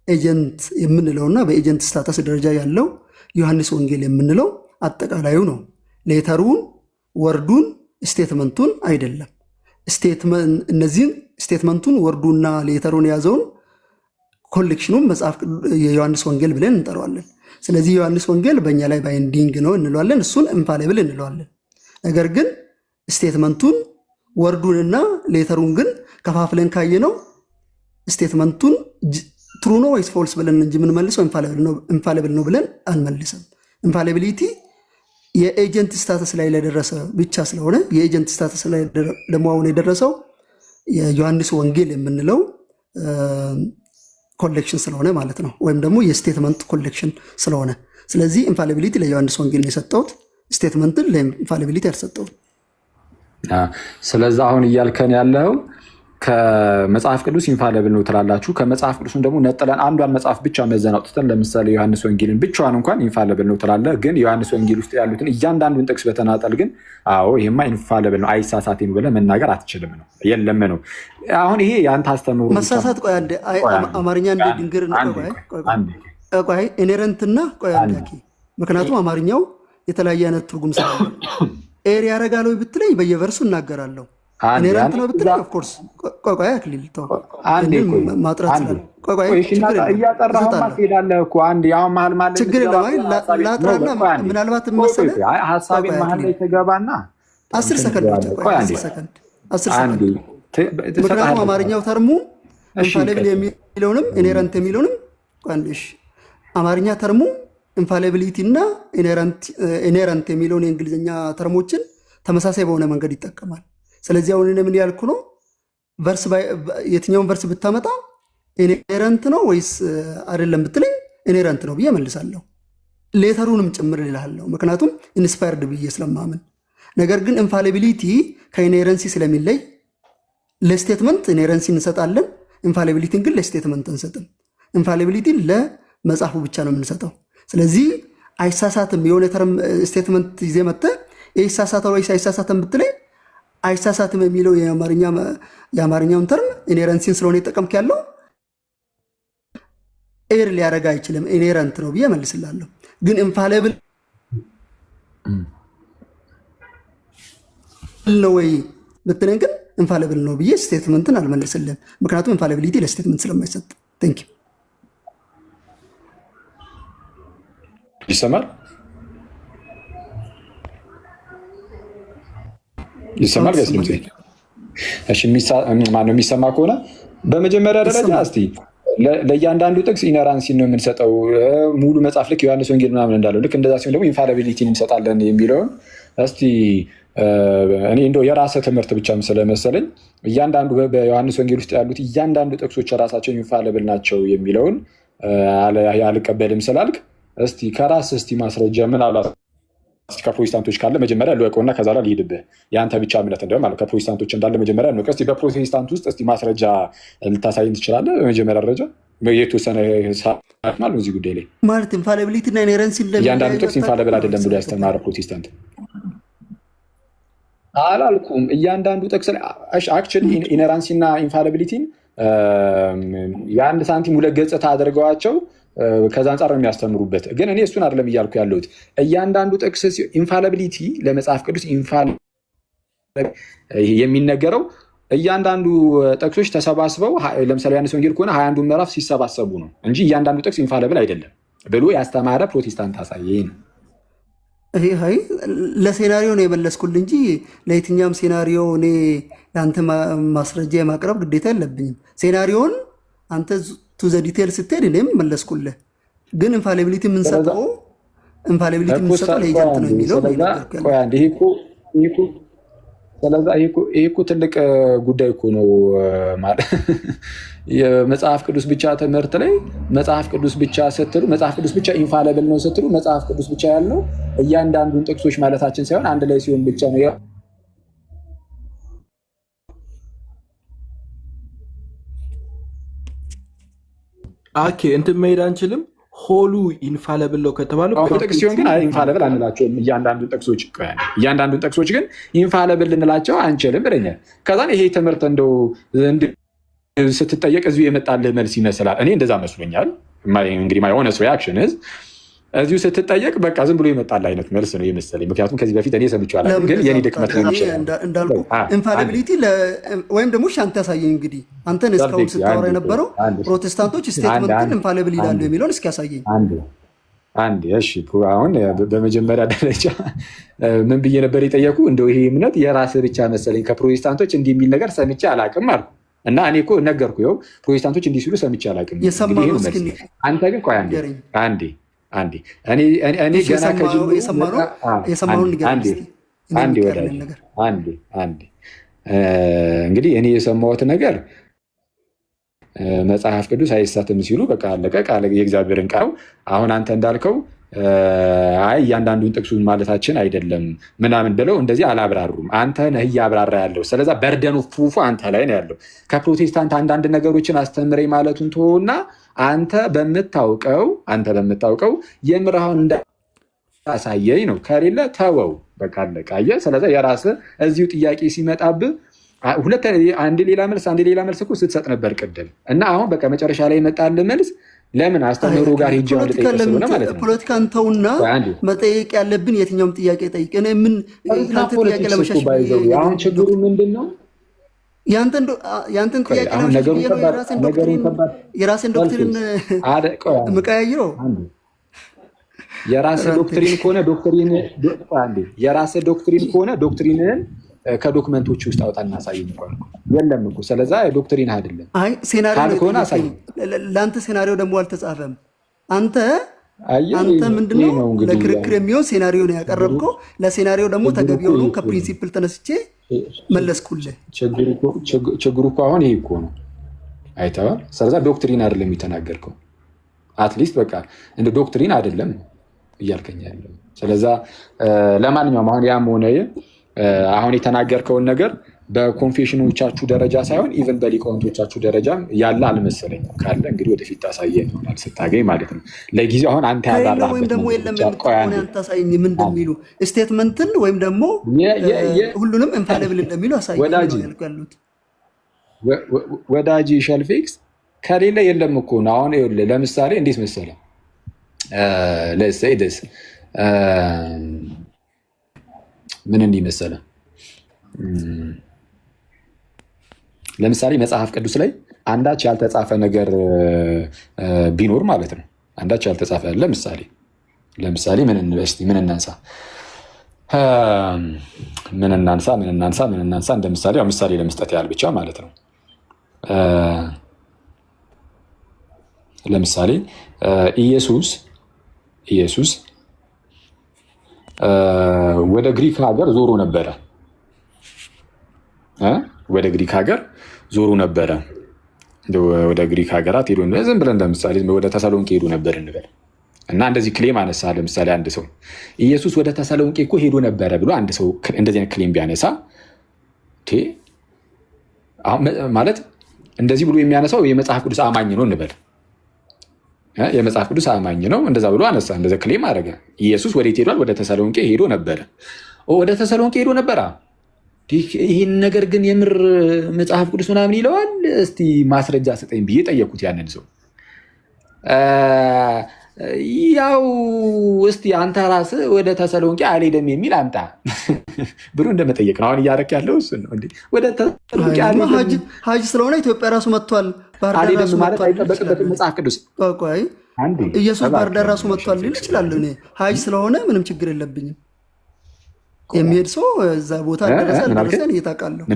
ኤጀንት የምንለውና በኤጀንት ስታተስ ደረጃ ያለው ዮሐንስ ወንጌል የምንለው አጠቃላዩ ነው። ሌተሩን፣ ወርዱን፣ ስቴትመንቱን አይደለም። እነዚህን ስቴትመንቱን፣ ወርዱና ሌተሩን የያዘውን ኮሌክሽኑን መጽሐፍ የዮሐንስ ወንጌል ብለን እንጠራዋለን። ስለዚህ ዮሐንስ ወንጌል በእኛ ላይ ባይንዲንግ ነው እንለዋለን፣ እሱን ኢንፋሌብል እንለዋለን። ነገር ግን ስቴትመንቱን ወርዱንና ሌተሩን ግን ከፋፍለን ካየነው ስቴትመንቱን ትሩ ነው ወይስ ፎልስ ብለን እንጂ የምንመልሰው ኢንፋሌብል ነው ብለን አንመልስም። ኢንፋሌቢሊቲ የኤጀንት ስታተስ ላይ ለደረሰ ብቻ ስለሆነ የኤጀንት ስታተስ ላይ ደግሞ አሁን የደረሰው የዮሐንስ ወንጌል የምንለው ኮሌክሽን ስለሆነ ማለት ነው፣ ወይም ደግሞ የስቴትመንት ኮሌክሽን ስለሆነ ስለዚህ ኢንፋሊቢሊቲ ለዮሐንስ ወንጌል የሰጠሁት ስቴትመንትን ለኢንፋሊቢሊቲ ያልሰጠሁት። ስለዚህ አሁን እያልከን ያለው ከመጽሐፍ ቅዱስ ኢንፋለብል ነው ትላላችሁ። ከመጽሐፍ ቅዱስን ደግሞ ነጥለን አንዷን መጽሐፍ ብቻ መዘን አውጥተን ለምሳሌ ዮሐንስ ወንጌልን ብቻዋን እንኳን ኢንፋለብል ነው ትላለ። ግን ዮሐንስ ወንጌል ውስጥ ያሉትን እያንዳንዱን ጥቅስ በተናጠል ግን አዎ ይሄማ ኢንፋለብል ነው አይሳሳትም ብለህ መናገር አትችልም ነው የለም ነው። አሁን ይሄ የአንተ አስተምሮ መሳሳት ቆይ አንዴ አማርኛ እንደ ድንግር ቆይ ኢኔረንትና ቆይ አንዴ ምክንያቱም አማርኛው የተለያየ አይነት ትርጉም ስላለ ኤር ያደርጋል ወይ ብትለኝ በየቨርሱ እናገራለሁ። ኢኔረንት ነው ብትለኝ ኦፍ ኮርስ ቆይ አክሊል ተው ማጥራት ስላለ ቆይ እያጠራህማ ትሄዳለህ እኮ አንዴ አሁን መሀል ማለት ችግር የለም። ላጥራና ምናልባት መሰለህ ሀሳቤን መሀል ላይ ትገባና 10 ሰከንድ ብቻ ቆይ 10 ሰከንድ ምክንያቱም አማርኛው ተርሙ ኢንፋሊብል የሚለውንም ኢኔረንት የሚለውንም ቆንሽ አማርኛ ተርሙ ኢንፋሊቢሊቲ እና ኢኔረንት የሚለውን የእንግሊዝኛ ተርሞችን ተመሳሳይ በሆነ መንገድ ይጠቀማል። ስለዚህ አሁን ምን ያልኩ ነው የትኛውን ቨርስ ብታመጣ ኢኔረንት ነው ወይስ አይደለም ብትለኝ ኢኔረንት ነው ብዬ መልሳለሁ። ሌተሩንም ጭምር እልሃለሁ ምክንያቱም ኢንስፓየርድ ብዬ ስለማምን። ነገር ግን ኢንፋሊቢሊቲ ከኢኔረንሲ ስለሚለይ ለስቴትመንት ኢኔረንሲ እንሰጣለን፣ ኢንፋሊቢሊቲን ግን ለስቴትመንት እንሰጥም። ኢንፋሊቢሊቲን ለመጽሐፉ ብቻ ነው የምንሰጠው። ስለዚህ አይሳሳትም የሆነ ተርም ስቴትመንት ይዜ መጥተህ ይሳሳታል ወይስ አይሳሳትም ብትለኝ አይሳሳትም የሚለው የአማርኛውን ተርም ኢኔረንሲን ስለሆነ የጠቀምክ ያለው ኤር ሊያደርግ አይችልም ኢኔረንት ነው ብዬ መልስላለሁ። ግን ኢንፋሊብል ነው ወይ ብትለኝ ግን ኢንፋሊብል ነው ብዬ ስቴትመንትን አልመልስልህም። ምክንያቱም ኢንፋሊቢሊቲ ለስቴትመንት ስለማይሰጥ። ቴንክ ዩ። ይሰማል ጋይስ ድምጼ? እሺ ማነው የሚሰማ ከሆነ በመጀመሪያ ደረጃ እስቲ ለእያንዳንዱ ጥቅስ ኢነራንሲ ነው የምንሰጠው። ሙሉ መጽሐፍ ልክ ዮሐንስ ወንጌል ምናምን እንዳለው ልክ እንደዛ ሲሆን ደግሞ ኢንፋሊቢሊቲን እንሰጣለን የሚለውን እስቲ እኔ እንደው የራሰ ትምህርት ብቻም ስለመሰለኝ እያንዳንዱ በዮሐንስ ወንጌል ውስጥ ያሉት እያንዳንዱ ጥቅሶች ራሳቸው ኢንፋሊብል ናቸው የሚለውን አልቀበልም ስላልክ እስቲ ከራስ እስቲ ማስረጃ ምን አላ ከፕሮቴስታንቶች ካለ መጀመሪያ ልወቀውና ከዛ ላይ ልሂድብህ። የአንተ ብቻ እምነት እንደውም ማለት ከፕሮቴስታንቶች እንዳለ መጀመሪያ ልወቀ። እስቲ በፕሮቴስታንት ውስጥ እስቲ ማስረጃ ልታሳይን ትችላለህ? በመጀመሪያ ደረጃ የተወሰነ ማለት እዚህ ጉዳይ ላይ ማለት ኢንፋሊቢሊቲ እና ኢነረንሲ እያንዳንዱ ጥቅስ ኢንፋሊብል አይደለም ብሎ ያስተማረ ፕሮቴስታንት አላልኩም። እያንዳንዱ ጥቅስ አክቹዋሊ ኢነራንሲ እና ኢንፋሊቢሊቲን የአንድ ሳንቲም ሁለት ገጽታ አድርገዋቸው ከዛ አንጻር ነው የሚያስተምሩበት። ግን እኔ እሱን አይደለም እያልኩ ያለሁት። እያንዳንዱ ጥቅስ ኢንፋሊቢሊቲ ለመጽሐፍ ቅዱስ የሚነገረው እያንዳንዱ ጥቅሶች ተሰባስበው ለምሳሌ ዮሐንስ ወንጌል ከሆነ 21ዱ ምዕራፍ ሲሰባሰቡ ነው እንጂ እያንዳንዱ ጥቅስ ኢንፋሊብል አይደለም ብሎ ያስተማረ ፕሮቴስታንት አሳየ ነው። ይሄ ለሴናሪዮ ነው የመለስኩልህ እንጂ ለየትኛውም ሴናሪዮ እኔ ለአንተ ማስረጃ የማቅረብ ግዴታ የለብኝም። ሴናሪዮን አንተ ቱ ዘ ዲቴል ስትሄድ እኔም መለስኩልህ። ግን ኢንፋሊቢሊቲ የምንሰጠው ለኤጀንት ነው የሚለው ይሄ እኮ ትልቅ ጉዳይ እኮ ነው ማለት የመጽሐፍ ቅዱስ ብቻ ትምህርት ላይ መጽሐፍ ቅዱስ ብቻ ስትሉ መጽሐፍ ቅዱስ ብቻ ኢንፋሊብል ነው ስትሉ መጽሐፍ ቅዱስ ብቻ ያለው እያንዳንዱን ጥቅሶች ማለታችን ሳይሆን አንድ ላይ ሲሆን ብቻ ነው። ኦኬ እንትን መሄድ አንችልም። ሆሉ ኢንፋሊብል ነው ከተባለ ጥቅስ ሲሆን ግን ኢንፋሊብል አንላቸውም። እያንዳንዱ ጥቅሶች ግን ኢንፋሊብል ልንላቸው አንችልም ብለኛል። ከዛን ይሄ ትምህርት እንደው ስትጠየቅ እዚሁ የመጣልህ መልስ ይመስላል። እኔ እንደዛ መስሎኛል። እንግዲህ ማይ ሆነስ ሪአክሽን እዚሁ ስትጠየቅ በቃ ዝም ብሎ የመጣልህ አይነት መልስ ነው የመሰለኝ። ምክንያቱም ከዚህ በፊት እኔ ሰምቼው አላውቅም፣ ግን የኔ ድክመት ሊሆን ይችላል እንዳልኩ ኢንፋሊቢሊቲ ወይም ደግሞ አንተ ያሳየኝ። እንግዲህ አንተን እስካሁን ስታወራ የነበረው ፕሮቴስታንቶች ስቴትመንትን ኢንፋሊብል ይላሉ የሚለውን እስኪ ያሳየኝ አንድ። እሺ አሁን በመጀመሪያ ደረጃ ምን ብዬ ነበር የጠየቁ? እንደው ይሄ እምነት የራስህ ብቻ መሰለኝ ከፕሮቴስታንቶች እንዲህ የሚል ነገር ሰምቼ አላውቅም አልኩ። እና እኔ እኮ ነገርኩ፣ ይኸው ፕሮቴስታንቶች እንዲህ ሲሉ ሰምቼ አላውቅም። አንተ ግን ቆይ አንዴ እኔ ገና እንግዲህ እኔ የሰማሁት ነገር መጽሐፍ ቅዱስ አይሳትም ሲሉ በቃ አለቀ። ቃል የእግዚአብሔርን ቃል አሁን አንተ እንዳልከው አይ እያንዳንዱን ጥቅሱን ማለታችን አይደለም ምናምን ብለው እንደዚህ አላብራሩም። አንተ ነህ እያብራራ ያለው። ስለዛ በርደን ኦፍ ፕሩፉ አንተ ላይ ነው ያለው። ከፕሮቴስታንት አንዳንድ ነገሮችን አስተምረኝ ማለቱን ተወውና አንተ በምታውቀው የምርሃውን እንዳሳየኝ ነው። ከሌለ ተወው በቃ አለቀ። አየህ። ስለዛ የራስህ እዚሁ ጥያቄ ሲመጣብህ አንድ ሌላ መልስ እኮ ስትሰጥ ነበር ቅድም እና አሁን በቃ መጨረሻ ላይ ይመጣልህ መልስ ለምን አስተምህሮ ጋር ሄጄ ስለሆነ ማለት ነው። ፖለቲካን ተውና መጠየቅ ያለብን የትኛውም ጥያቄ ጠይቅ። እኔ ምን ካንተ ጥያቄ ለመሸሽ አሁን ችግሩ ምንድነው? ያንተን ጥያቄ የራስን ዶክትሪን የምቀያይረው የራስህ ዶክትሪን ከሆነ ዶክትሪንን ከዶክመንቶች ውስጥ አውጣ እናሳየኝ እንኳን የለም እኮ። ስለዛ ዶክትሪን አይደለም። አይ ሴናሪዮ ለአንተ ሴናሪዮ ደግሞ አልተጻፈም። አንተ ምንድነው ለክርክር የሚሆን ሴናሪዮ ነው ያቀረብከው። ለሴናሪዮ ደግሞ ተገቢ የሆኑ ከፕሪንሲፕል ተነስቼ መለስኩልህ። ችግሩ እኮ አሁን ይሄ እኮ ነው አይተዋል። ስለዛ ዶክትሪን አይደለም የተናገርከው። አትሊስት በቃ እንደ ዶክትሪን አይደለም እያልከኝ ያለው። ስለዛ ለማንኛውም አሁን ያም ሆነ አሁን የተናገርከውን ነገር በኮንፌሽኖቻችሁ ደረጃ ሳይሆን ኢቨን በሊቃውንቶቻችሁ ደረጃ ያለ አልመሰለኝም። ካለ እንግዲህ ወደፊት ታሳየን ይሆናል ስታገኝ ማለት ነው። ለጊዜው አሁን አንተ ያባራህበት ወይም ደግሞ የለም ታሳየኝ ምን እንደሚሉ ስቴትመንትን ወይም ደግሞ ሁሉንም ኢንፋሊብል እንደሚሉ አሳየኝ ያሉት ወዳጅ ሸልፊክስ ከሌለ የለም እኮ ነው። አሁን ለምሳሌ እንዴት መሰለህ ለሰይደስ ምን እንዲመሰለ ለምሳሌ መጽሐፍ ቅዱስ ላይ አንዳች ያልተጻፈ ነገር ቢኖር ማለት ነው። አንዳች ያልተጻፈ ለምሳሌ ምን እናንሳ እንደ ምሳሌ ያው ምሳሌ ለመስጠት ያህል ብቻ ማለት ነው። ለምሳሌ ኢየሱስ ወደ ግሪክ ሀገር ዞሮ ነበረ። ወደ ግሪክ ሀገራት ሄዶ ዝም ብለን ለምሳሌ ወደ ተሰሎንቄ ሄዶ ነበር እንበል እና እንደዚህ ክሌም አነሳ። ለምሳሌ አንድ ሰው ኢየሱስ ወደ ተሰሎንቄ እኮ ሄዶ ነበረ ብሎ አንድ ሰው እንደዚህ አይነት ክሌም ቢያነሳ ማለት እንደዚህ ብሎ የሚያነሳው የመጽሐፍ ቅዱስ አማኝ ነው እንበል። የመጽሐፍ ቅዱስ አማኝ ነው እንደዛ ብሎ አነሳ፣ እንደዛ ክሌም አደረገ። ኢየሱስ ወዴት ሄዷል? ወደ ተሰሎንቄ ሄዶ ነበረ። ወደ ተሰሎንቄ ሄዶ ነበረ። ይህን ነገር ግን የምር መጽሐፍ ቅዱስ ምናምን ይለዋል? እስቲ ማስረጃ ስጠኝ ብዬ ጠየኩት ያንን ሰው። ያው እስቲ አንተ ራስህ ወደ ተሰሎንቄ አልሄድም የሚል አምጣ ብሎ እንደመጠየቅ ነው። አሁን እያደረክ ያለው እሱን ነው። ወደ ተሰሎንቄ ሀጅ ስለሆነ ኢትዮጵያ ራሱ መጥቷል። አልሄድም ማለት አይጠበቅበትም። መጽሐፍ ቅዱስ ኢየሱስ ባህር ዳር ራሱ መጥቷል ሊል ይችላል። እኔ ሀጅ ስለሆነ ምንም ችግር የለብኝም። የሚሄድ ሰው እዛ ቦታ ደረሰን እየታውቃለሁ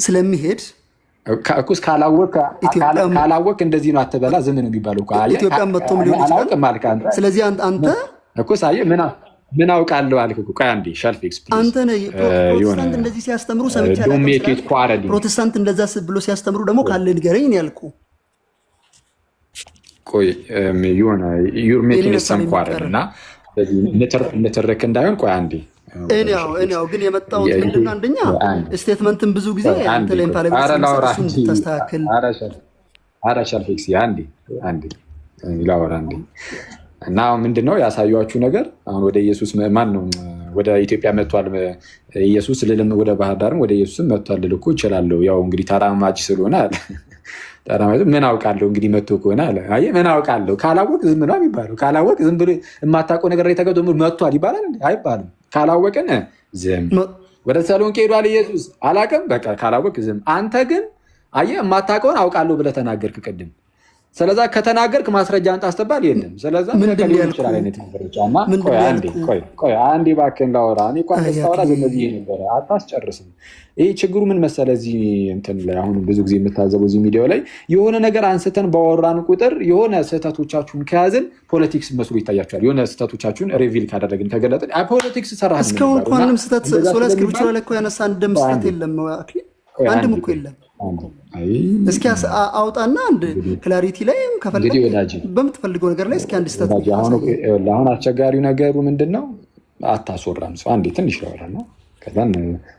ስለሚሄድ እኩስ ካላወቅ እንደዚህ ነው አትበላ ዝም ነው የሚባለው። ኢትዮጵያን መጥቶም ሊሆን ይችላል። ስለዚህ አንተ እኩስ ምን አውቃለሁ አልክ እኮ። ቆይ አንዴ ሸልፊክስ አንተ ነህ ፕሮቴስታንት እንደዚህ ሲያስተምሩ ሰምቻለሁ። ፕሮቴስታንት እንደዛ ብሎ ሲያስተምሩ ደግሞ ካለ ንገረኝ ነው ያልኩህ። ቆይ የሆነ ዩር ሜኪንግ ሰም ኳረል እና ንትርክ እንዳይሆን ቆይ አንዴ እኔው ግን የመጣሁት ምንድነው አንደኛ ስቴትመንትን ብዙ ጊዜ አንተ ላይ ኢንፋሊብል ተስተካክል ሸልፊክስ አንዴ ላወራ አንዴ እና ምንድነው ያሳዩአችሁ ነገር አሁን ወደ ኢየሱስ ማን ነው ወደ ኢትዮጵያ መጥቷል ኢየሱስ ልልም ወደ ባህር ዳርም ወደ ኢየሱስም መጥቷል ልልኩ እችላለሁ። ያው እንግዲህ ተራማጅ ስለሆነ አለ ተራማጅ ምን አውቃለሁ እንግዲህ መጥቶ ከሆነ አለ። አይ ምን አውቃለሁ ካላወቅ ዝም ነው የሚባለው። ካላወቅ ዝም ብሎ የማታውቀው ነገር ላይ ተገዶ መጥቷል ይባላል አይባልም። ካላወቅን ዝም። ወደ ተሰሎንቄ ሄዷል ኢየሱስ አላውቅም በቃ ካላወቅ ዝም። አንተ ግን አየህ የማታውቀውን አውቃለሁ ብለህ ተናገርክ ቅድም። ስለዛ ከተናገርክ ማስረጃ አንተ አስተባል የለም። ስለዛ ምን ሊሆን ይችላል አይነት ነገሮች አማ ቆይ አንዴ እባክህን ላወራ። እኔ እንኳን ተስታወራ ዘመዚህ ነበር አታስጨርስም። ይሄ ችግሩ ምን መሰለህ እዚህ እንትን ላይ አሁን ብዙ ጊዜ የምታዘበው እዚህ ሚዲያው ላይ የሆነ ነገር አንስተን ባወራን ቁጥር የሆነ ስህተቶቻችሁን ከያዝን ፖለቲክስ መስሎ ይታያችኋል። የሆነ ስህተቶቻችሁን ሪቪል ካደረግን ከገለጥን ፖለቲክስ ሰራህ። እስካሁን እንኳንም ስህተት ሶላ ስክሪፕቸር ላይ እኮ ያነሳ አንድም ስህተት የለም። አንድም እኮ የለም። እስኪ አውጣና አንድ ክላሪቲ ላይ ከፈለግ በምትፈልገው ነገር ላይ እስኪ አንድ ስተት አሁን አስቸጋሪው ነገሩ ምንድን ነው? አታስወራም ሰው አንዴ ትንሽ ለወራ ነው። ከዛን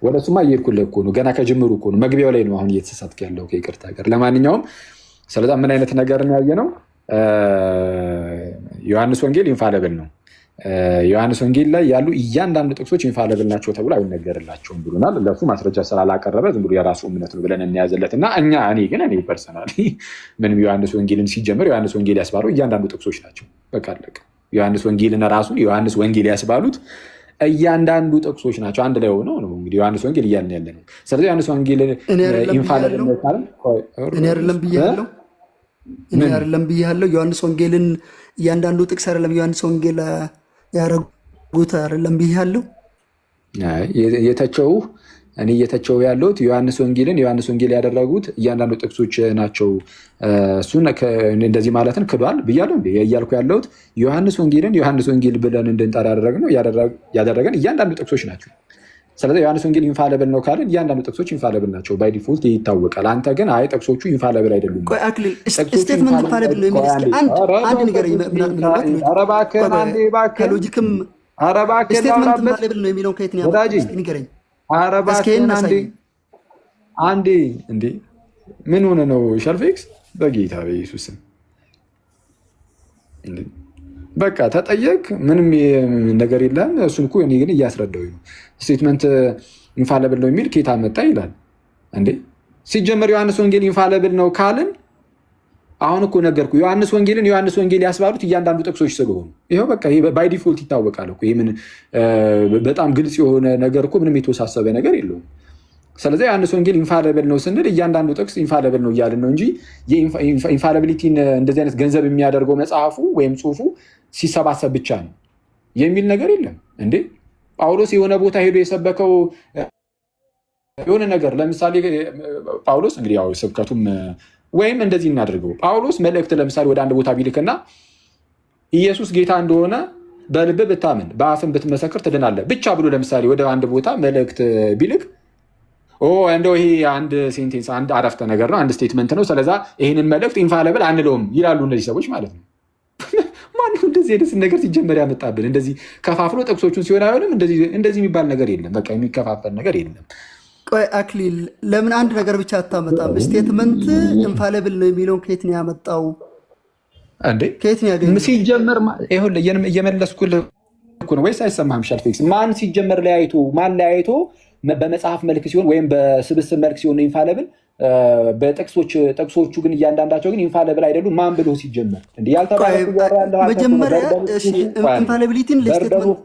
ወደ እሱማ እየሄድኩልህ እኮ ነው። ገና ከጅምሩ እኮ ነው። መግቢያው ላይ ነው አሁን እየተሳሳትክ ያለው ከይቅርታ ጋር። ለማንኛውም ስለዛ ምን አይነት ነገር ነው ያየነው? ዮሐንስ ወንጌል ኢንፋለብል ነው። ዮሐንስ ወንጌል ላይ ያሉ እያንዳንዱ ጥቅሶች ኢንፋለብል ናቸው ተብሎ አይነገርላቸውም ብሎናል። ለሱ ማስረጃ ስላላቀረበ ዝም ብሎ የራሱ እምነት ነው ብለን እንያዘለት እና እኔ ፐርሰናሊ ምንም ዮሐንስ ወንጌልን ሲጀምር ዮሐንስ ወንጌል ያስባለው እያንዳንዱ ጥቅሶች ናቸው። በቃ አለቀ። ዮሐንስ ወንጌልን ራሱን ዮሐንስ ወንጌል ያስባሉት እያንዳንዱ ጥቅሶች ናቸው። አንድ ላይ ሆነው ነው እንግዲህ ዮሐንስ ወንጌል እያልን ያለ ነው። ስለዚህ ዮሐንስ ወንጌል ኢንፋለብል ነው ካልን እኔ አይደለም ብያለሁ። ዮሐንስ ወንጌልን እያንዳንዱ ጥቅስ አይደለም ዮሐንስ ወንጌል ያረጉት አይደለም ብያለሁ። የተቸው እኔ እየተቸው ያለሁት ዮሐንስ ወንጌል ያደረጉት እያንዳንዱ ጥቅሶች ናቸው። እሱን እንደዚህ ማለትን ክዷል ብያለሁ እያልኩ ያለሁት ዮሐንስ ወንጌል ብለን እንድንጠራ ያደረገን እያንዳንዱ ጥቅሶች ናቸው። ስለዚህ ዮሐንስ ወንጌል ኢንፋለብል ነው ካልን እያንዳንዱ ጥቅሶች ኢንፋለብል ናቸው ባይ ዲፎልት ይታወቃል። አንተ ግን አይ ጥቅሶቹ ኢንፋለብል አይደሉም። ስቴትመንት ኢንፋለብል ነው የሚል አንድ ነገር ከሎጂክም ስቴትመንት ኢንፋለብል ነው የሚለው ከየት ነው ያመጣው? ንገረኝ። አንዴ እንዴ ምን ሆነ ነው ሸልፌክስ? በጌታ በኢየሱስ ስም በቃ ተጠየቅ። ምንም ነገር የለም። እሱን እኮ እኔ ግን እያስረዳው ነው። ስቴትመንት ኢንፋለብል ነው የሚል ኬታ መጣ ይላል እንዴ? ሲጀመር ዮሐንስ ወንጌል ኢንፋለብል ነው ካልን አሁን እኮ ነገርኩ። ዮሐንስ ወንጌል ያስባሉት እያንዳንዱ ጥቅሶች ስለሆኑ ይኸው በቃ ባይ ዲፎልት ይታወቃል እኮ። ይህ በጣም ግልጽ የሆነ ነገር እኮ ምንም የተወሳሰበ ነገር የለውም። ስለዚህ ዮሐንስ ወንጌል ኢንፋለብል ነው ስንል እያንዳንዱ ጥቅስ ኢንፋለብል ነው እያልን ነው እንጂ ኢንፋለቢሊቲን እንደዚህ አይነት ገንዘብ የሚያደርገው መጽሐፉ ወይም ጽሁፉ ሲሰባሰብ ብቻ ነው የሚል ነገር የለም እንዴ። ጳውሎስ የሆነ ቦታ ሄዶ የሰበከው የሆነ ነገር ለምሳሌ ጳውሎስ እንግዲህ ያው ስብከቱም ወይም እንደዚህ እናድርገው። ጳውሎስ መልእክት ለምሳሌ ወደ አንድ ቦታ ቢልክና ኢየሱስ ጌታ እንደሆነ በልብ ብታምን በአፍን ብትመሰክር ትድናለህ ብቻ ብሎ ለምሳሌ ወደ አንድ ቦታ መልእክት ቢልክ እንደው ይሄ አንድ ሴንቴንስ አንድ አረፍተ ነገር ነው፣ አንድ ስቴትመንት ነው። ስለዛ ይህንን መልእክት ኢንፋለብል አንለውም ይላሉ እነዚህ ሰዎች ማለት ነው። ማንም እንደዚህ አይነት ነገር ሲጀመር ያመጣብን እንደዚህ ከፋፍሎ ጥቅሶቹን ሲሆን አይሆንም። እንደዚህ የሚባል ነገር የለም። በቃ የሚከፋፈል ነገር የለም። ቆይ አክሊል፣ ለምን አንድ ነገር ብቻ አታመጣም? ስቴትመንት ኢንፋለብል ነው የሚለውን ከየት ነው ያመጣው እንዴ? ከየት ነው ያገኘው? ሲጀመር እየመለስኩልህ እኮ ነው ወይስ አይሰማህም? ሻልፌክስ ማን ሲጀመር ለያይቶ በመጽሐፍ መልክ ሲሆን ወይም በስብስብ መልክ ሲሆን ኢንፋለብል፣ ጥቅሶቹ ግን እያንዳንዳቸው ግን ኢንፋለብል አይደሉም። ማን ብሎ ሲጀመር እንዴ ያልተባለ መጀመሪያ ኢንፋለቢሊቲን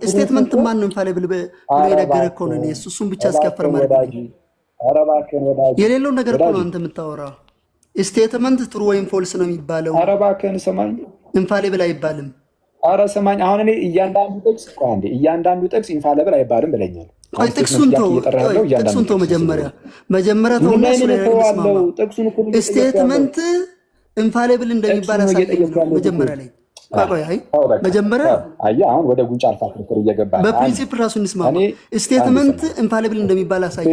ስቴትመንት ማን ነው ኢንፋለብል ብሎ የነገረ እኮ ነው። እሱን ብቻ እስከፈር ማለት የሌለው ነገር እኮ ነው አንተ የምታወራው። ስቴትመንት ትሩ ወይም ፎልስ ነው የሚባለው። ኧረ እባክህን ስማኝ፣ ኢንፋለብል አይባልም። ኧረ ስማኝ፣ አሁን እኔ እያንዳንዱ ጥቅስ ኢንፋለብል አይባልም ብለኛል። ጥቅሱን ተው መጀመሪያ ተውና ስቴትመንት ኢንፋሌብል እንደሚባል መጀመሪያ ላይ አሁን ወደ ጉንጫ አልፋ ክርክር እየገባ በፕሪንሲፕል ራሱ እንስማ። ስቴትመንት ኢንፋሌብል እንደሚባል አሳይ።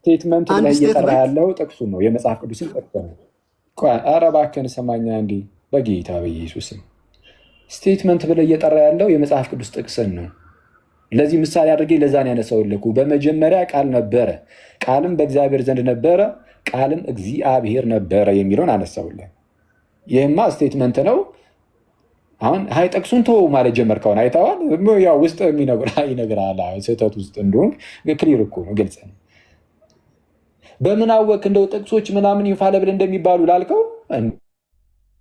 ስቴትመንት ላይ እየጠራ ያለው ጥቅሱን ነው፣ የመጽሐፍ ቅዱስን ጥቅስ ነው። ኧረ እባክህን ሰማኛ እንዲ በጌታ በኢየሱስም ስቴትመንት ብለህ እየጠራ ያለው የመጽሐፍ ቅዱስ ጥቅስን ነው። ለዚህ ምሳሌ አድርጌ ለዛን ያነሳውልኩ። በመጀመሪያ ቃል ነበረ፣ ቃልም በእግዚአብሔር ዘንድ ነበረ፣ ቃልም እግዚአብሔር ነበረ የሚለውን አነሳውልህ። ይህማ ስቴትመንት ነው። አሁን ሀይ ጥቅሱን ተወው ማለት ጀመርከውን አይተዋል። ያው ውስጥ ይነግራል ስህተት ውስጥ እንደሆንክ ክሊር እኮ ነው፣ ግልጽ ነው። በምን አወቅ እንደው ጥቅሶች ምናምን ኢንፋለብል እንደሚባሉ ላልከው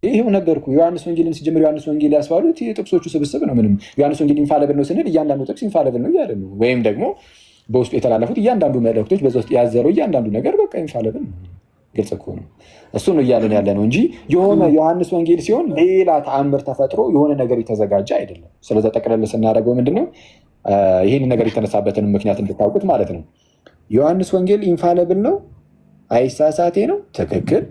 ይሄው ነገርኩ። ዮሐንስ ወንጌልን ሲጀምር ዮሐንስ ወንጌል ያስባሉት የጥቅሶቹ ስብስብ ነው። ምንም ዮሐንስ ወንጌል ኢንፋለብል ነው ስንል እያንዳንዱ ጥቅስ ኢንፋለብል ነው እያለ ነው። ወይም ደግሞ በውስጡ የተላለፉት እያንዳንዱ መልእክቶች በዛ ውስጥ ያዘረው እያንዳንዱ ነገር በቃ ኢንፋለብል ነው። ግልጽ እኮ ነው። እሱ ነው እያለን ያለ ነው እንጂ የሆነ ዮሐንስ ወንጌል ሲሆን ሌላ ተአምር ተፈጥሮ የሆነ ነገር የተዘጋጀ አይደለም። ስለዚ ጠቅለል ስናደርገው ምንድነው ይህን ነገር የተነሳበትን ምክንያት እንድታውቁት ማለት ነው። ዮሐንስ ወንጌል ኢንፋለብል ነው፣ አይሳሳቴ ነው፣ ትክክል።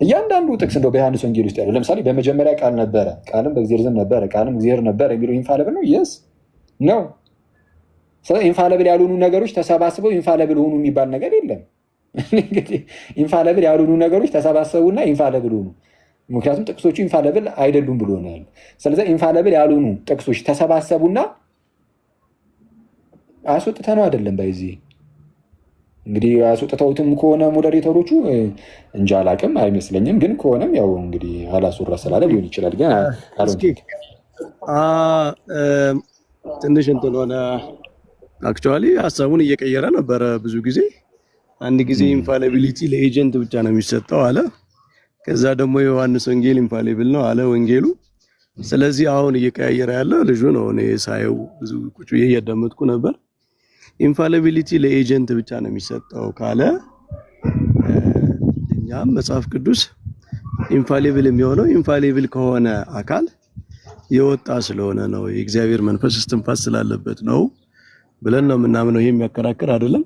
እያንዳንዱ ጥቅስ እንደው በዮሐንስ ወንጌል ውስጥ ያለው ለምሳሌ በመጀመሪያ ቃል ነበረ፣ ቃልም በእግዚአብሔር ዘንድ ነበረ፣ ቃልም እግዚአብሔር ነበረ የሚለው ኢንፋለብል ነው? የስ ነው። ኢንፋለብል ያልሆኑ ነገሮች ተሰባስበው ኢንፋለብል ሆኑ የሚባል ነገር የለም። እንግዲህ ኢንፋለብል ያልሆኑ ነገሮች ተሰባሰቡና ኢንፋለብል ሆኑ። ምክንያቱም ጥቅሶቹ ኢንፋለብል አይደሉም ብሎናል። ስለዚህ ኢንፋለብል ያልሆኑ ጥቅሶች ተሰባሰቡና አስወጥተነው አይደለም በዚህ እንግዲህ አስወጥተውትም ከሆነ ሞዴሬተሮቹ እንጂ አላውቅም፣ አይመስለኝም። ግን ከሆነም ያው እንግዲህ አላስወራ ስላለ ሊሆን ይችላል። ግን ትንሽ እንትን ሆነ። አክቹዋሊ ሀሳቡን እየቀየረ ነበረ ብዙ ጊዜ። አንድ ጊዜ ኢንፋሊቢሊቲ ለኤጀንት ብቻ ነው የሚሰጠው አለ። ከዛ ደግሞ የዮሐንስ ወንጌል ኢንፋሊብል ነው አለ ወንጌሉ። ስለዚህ አሁን እየቀያየረ ያለው ልጁ ነው። እኔ ሳየው ብዙ ቁጭ ብዬ እያዳመጥኩ ነበር። ኢንፋሊቢሊቲ ለኤጀንት ብቻ ነው የሚሰጠው ካለ እኛም መጽሐፍ ቅዱስ ኢንፋሊብል የሚሆነው ኢንፋሊብል ከሆነ አካል የወጣ ስለሆነ ነው፣ የእግዚአብሔር መንፈስ እስትንፋስ ስላለበት ነው ብለን ነው የምናምነው። ይሄ የሚያከራክር አይደለም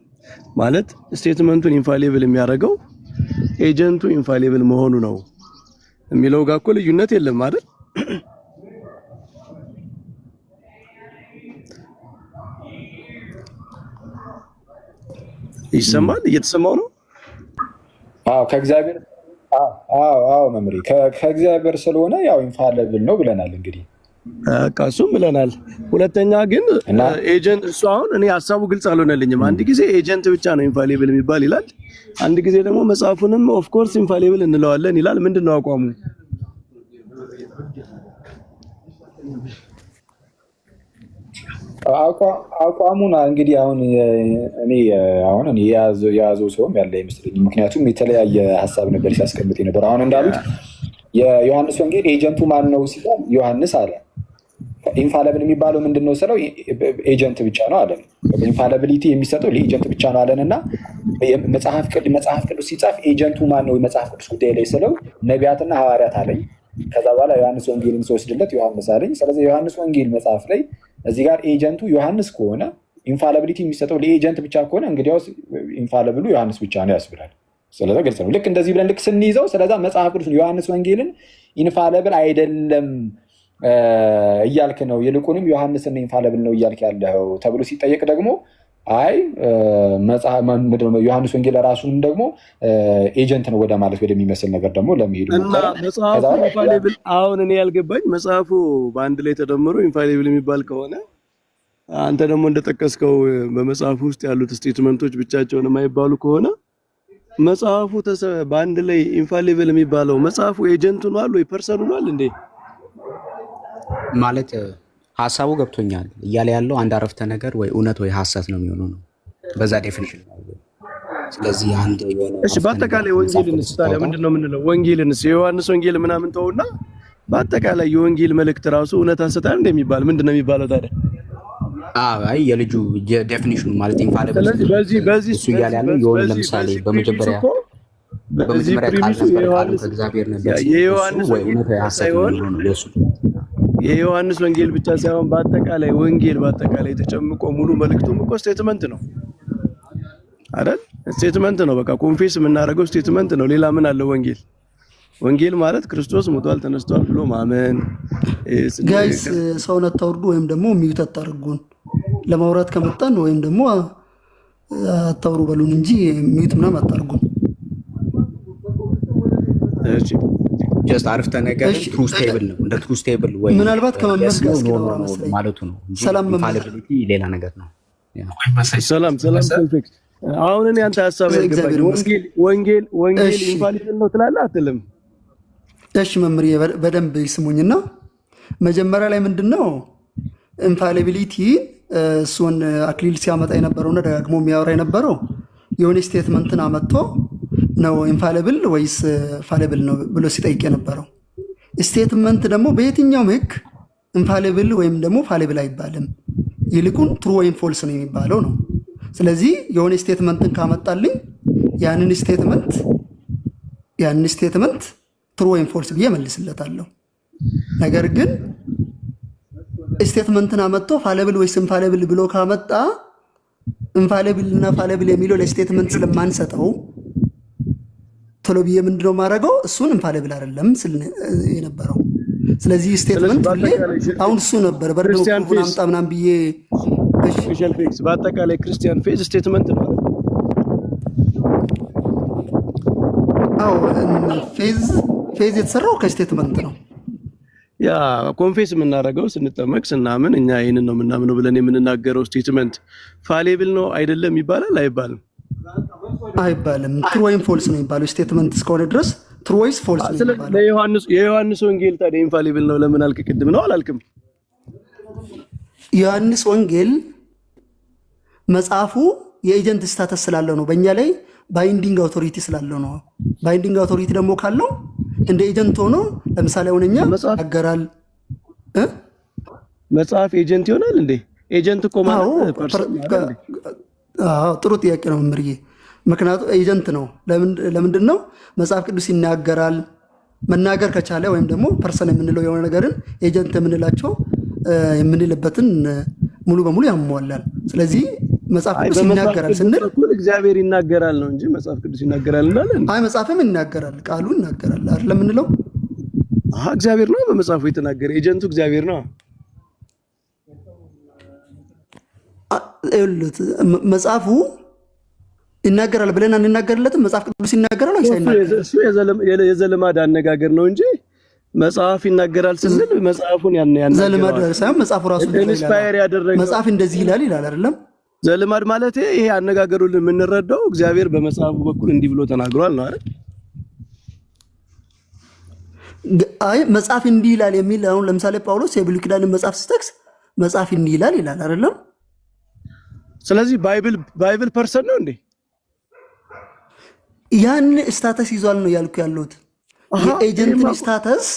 ማለት ስቴትመንቱን ኢንፋሊብል የሚያደርገው ኤጀንቱ ኢንፋሊብል መሆኑ ነው የሚለው ጋር እኮ ልዩነት የለም አይደል? ይሰማል? እየተሰማው ነው? አዎ ከእግዚአብሔር መምሪ ከእግዚአብሔር ስለሆነ ያው ኢንፋሊብል ነው ብለናል። እንግዲህ እሱም ብለናል። ሁለተኛ ግን ኤጀንት እሱ አሁን እኔ ሀሳቡ ግልጽ አልሆነልኝም። አንድ ጊዜ ኤጀንት ብቻ ነው ኢንፋሊብል የሚባል ይላል፣ አንድ ጊዜ ደግሞ መጽሐፉንም ኦፍ ኮርስ ኢንፋሊብል እንለዋለን ይላል። ምንድነው አቋሙ? አቋሙን እንግዲህ አሁን እኔ የያዘው ሰውም ያለ አይመስለኝም። ምክንያቱም የተለያየ ሀሳብ ነበር ሲያስቀምጥ ነበር። አሁን እንዳሉት የዮሐንስ ወንጌል ኤጀንቱ ማን ነው ሲባል ዮሐንስ አለ። ኢንፋሊብል የሚባለው ምንድነው ስለው ኤጀንት ብቻ ነው አለ። ኢንፋሊቢሊቲ የሚሰጠው ለኤጀንት ብቻ ነው አለን እና መጽሐፍ ቅዱስ ሲጻፍ ኤጀንቱ ማን ነው መጽሐፍ ቅዱስ ጉዳይ ላይ ስለው ነቢያትና ሐዋርያት አለኝ። ከዛ በኋላ ዮሐንስ ወንጌልን ስወስድለት ዮሐንስ አለኝ። ስለዚህ ዮሐንስ ወንጌል መጽሐፍ ላይ እዚህ ጋር ኤጀንቱ ዮሐንስ ከሆነ ኢንፋሊቢሊቲ የሚሰጠው ለኤጀንት ብቻ ከሆነ እንግዲያውስ ኢንፋሊብሉ ዮሐንስ ብቻ ነው ያስብላል። ስለዚህ ግልጽ ነው። ልክ እንደዚህ ብለን ልክ ስንይዘው ስለዛ መጽሐፍ ቅዱስ ዮሐንስ ወንጌልን ኢንፋሊብል አይደለም እያልክ ነው፣ ይልቁንም ዮሐንስን ኢንፋሊብል ነው እያልክ ያለው ተብሎ ሲጠየቅ ደግሞ አይ ዮሐንስ ወንጌል ራሱንም ደግሞ ኤጀንት ነው ወደ ማለት ወደሚመስል ነገር ደግሞ ለመሄድ መጽሐፉ ኢንፋሊብል አሁን እኔ ያልገባኝ መጽሐፉ በአንድ ላይ ተደምሮ ኢንፋሊብል የሚባል ከሆነ አንተ ደግሞ እንደጠቀስከው በመጽሐፉ ውስጥ ያሉት ስቴትመንቶች ብቻቸውን የማይባሉ ከሆነ መጽሐፉ በአንድ ላይ ኢንፋሊብል የሚባለው መጽሐፉ ኤጀንቱ ነው አለ ወይ ፐርሰኑ ነው አለ እንዴ? ማለት ሀሳቡ ገብቶኛል እያለ ያለው አንድ አረፍተ ነገር ወይ እውነት ወይ ሐሰት ነው የሚሆነው ነው በዛ ዴፊኒሽን ነው። ስለዚህ አንድ የሆነ እሺ፣ በአጠቃላይ ወንጌልንስ ታዲያ ምንድነው የምንለው? ወንጌልንስ የዮሐንስ ወንጌል ምናምን ተውና በአጠቃላይ የወንጌል መልእክት ራሱ እውነት ሐሰት አይደል እንደሚባል ምንድነው የሚባለው ታዲያ? አይ የልጁ ዴፊኒሽኑ ማለት ኢንፋሊብል ስለዚህ በዚህ እሱ እያለ ያለው የሆነ ለምሳሌ በመጀመሪያ ቃል እግዚአብሔር ነበር የዮሐንስ ወይ እውነት ወይ ሐሰት ነው የሱ የዮሐንስ ወንጌል ብቻ ሳይሆን በአጠቃላይ ወንጌል በአጠቃላይ ተጨምቆ ሙሉ መልእክቱም እኮ ስቴትመንት ነው አይደል? ስቴትመንት ነው። በቃ ኮንፌስ የምናደርገው ስቴትመንት ነው። ሌላ ምን አለው ወንጌል? ወንጌል ማለት ክርስቶስ ሞቷል ተነስቷል ብሎ ማመን። ጋይስ ሰውን አታውርዱ ወይም ደግሞ ሚዩት አታርጉን። ለማውራት ከመጣን ወይም ደግሞ አታውሩ በሉን እንጂ ሚዩት ምናምን አታርጉን። እሺ ጀስት አረፍተ ነገር ትሩ ስቴብል ነው። እንደ ትሩ ስቴብል ወይ ምናልባት ከመመስ ጋር ማለቱ ነው። ሰላም ኢንፋሊቢሊቲ ሌላ ነገር ነው። ሰላም ፐርፌክት። አሁን እኔ አንተ ሐሳብ ያልገባኝ ወንጌል ኢንፋሊብል ነው ትላለህ አትልም? እሺ መምሪ በደንብ ይስሙኝና መጀመሪያ ላይ ምንድነው ኢንፋሊቢሊቲ እሱን አክሊል ሲያመጣ የነበረውና ደጋግሞ የሚያወራ የነበረው የሆነ ስቴትመንትን አመጥቶ ነው ኢንፋሊብል ወይስ ፋሊብል ነው ብሎ ሲጠይቅ የነበረው። ስቴትመንት ደግሞ በየትኛውም ህግ ኢንፋሊብል ወይም ደግሞ ፋሊብል አይባልም፣ ይልቁን ትሩ ወይም ፎልስ ነው የሚባለው ነው። ስለዚህ የሆነ ስቴትመንትን ካመጣልኝ ያንን ስቴትመንት ትሩ ወይም ፎልስ ብዬ መልስለታለሁ። ነገር ግን ስቴትመንትን አመጥቶ ፋሊብል ወይስ ኢንፋሊብል ብሎ ካመጣ ኢንፋሊብል እና ፋሊብል የሚለው ለስቴትመንት ስለማንሰጠው ቶሎ ብዬ ምንድነው ማድረገው እሱን ኢንፋሊብል አይደለም የነበረው። ስለዚህ ስቴትመንት አሁን እሱ ነበር በርዶ አምጣ ምናምን ብዬ እሺ ኦፊሻል ፌዝ በአጠቃላይ ክርስቲያን ፌዝ ስቴትመንት ነው አይደል? አዎ ፌዝ የተሰራው ከስቴትመንት ነው። ያ ኮንፌስ የምናደርገው ስንጠመቅ ስናምን እኛ ይሄንን ነው የምናምነው ብለን የምንናገረው ስቴትመንት ፋሌብል ነው አይደለም ይባላል አይባልም? አይባልም። ትሩ ወይም ፎልስ ነው የሚባለው ስቴትመንት እስከሆነ ድረስ ትሩ ወይስ ፎልስ ነው የሚባለው። የዮሐንስ ወንጌል ታዲያ ኢንፋሊብል ነው ለምን አልክ? ቅድም ነው አላልክም? ዮሐንስ ወንጌል መጽሐፉ የኤጀንት ስታተስ ስላለው ነው፣ በእኛ ላይ ባይንዲንግ አውቶሪቲ ስላለው ነው። ባይንዲንግ አውቶሪቲ ደግሞ ካለው እንደ ኤጀንት ሆኖ ለምሳሌ አሁን እኛ ያገራል መጽሐፍ ኤጀንት ይሆናል እንዴ? ኤጀንት እኮ ማለት ጥሩ ጥያቄ ነው መምህርዬ። ምክንያቱም ኤጀንት ነው። ለምንድን ነው መጽሐፍ ቅዱስ ይናገራል። መናገር ከቻለ ወይም ደግሞ ፐርሰን የምንለው የሆነ ነገርን ኤጀንት የምንላቸው የምንልበትን ሙሉ በሙሉ ያሟላል። ስለዚህ መጽሐፍ ቅዱስ ይናገራል ስንል እግዚአብሔር ይናገራል ነው እንጂ መጽሐፍ ቅዱስ ይናገራል እንላለን። አይ መጽሐፍም ይናገራል፣ ቃሉ ይናገራል አይደል የምንለው። እግዚአብሔር ነው በመጽሐፉ የተናገረ፣ ኤጀንቱ እግዚአብሔር ነው። መጽሐፉ ይናገራል ብለን አንናገርለትም። መጽሐፍ ቅዱስ ይናገራል ወይስ አይናገርም? እሱ የዘልማድ አነጋገር ነው እንጂ መጽሐፍ ይናገራል ስንል መጽሐፉን ያናገራል። ዘልማድ ሳይሆን መጽሐፉ ራሱ ኢንስፓየር ያደረገ መጽሐፍ እንደዚህ ይላል አይደለም። ዘልማድ ማለት ይሄ አነጋገሩን የምንረዳው እግዚአብሔር በመጽሐፉ በኩል እንዲህ ብሎ ተናግሯል ነው አይደል? አይ መጽሐፍ እንዲህ ይላል የሚል አሁን ለምሳሌ ጳውሎስ የብሉይ ኪዳንን መጽሐፍ ሲጠቅስ መጽሐፍ እንዲህ ይላል አይደለም። ስለዚህ ባይብል ፐርሰን ነው እንዴ? ያን ስታተስ ይዟል ነው ያልኩ ያለሁት። የኤጀንትን ስታተስ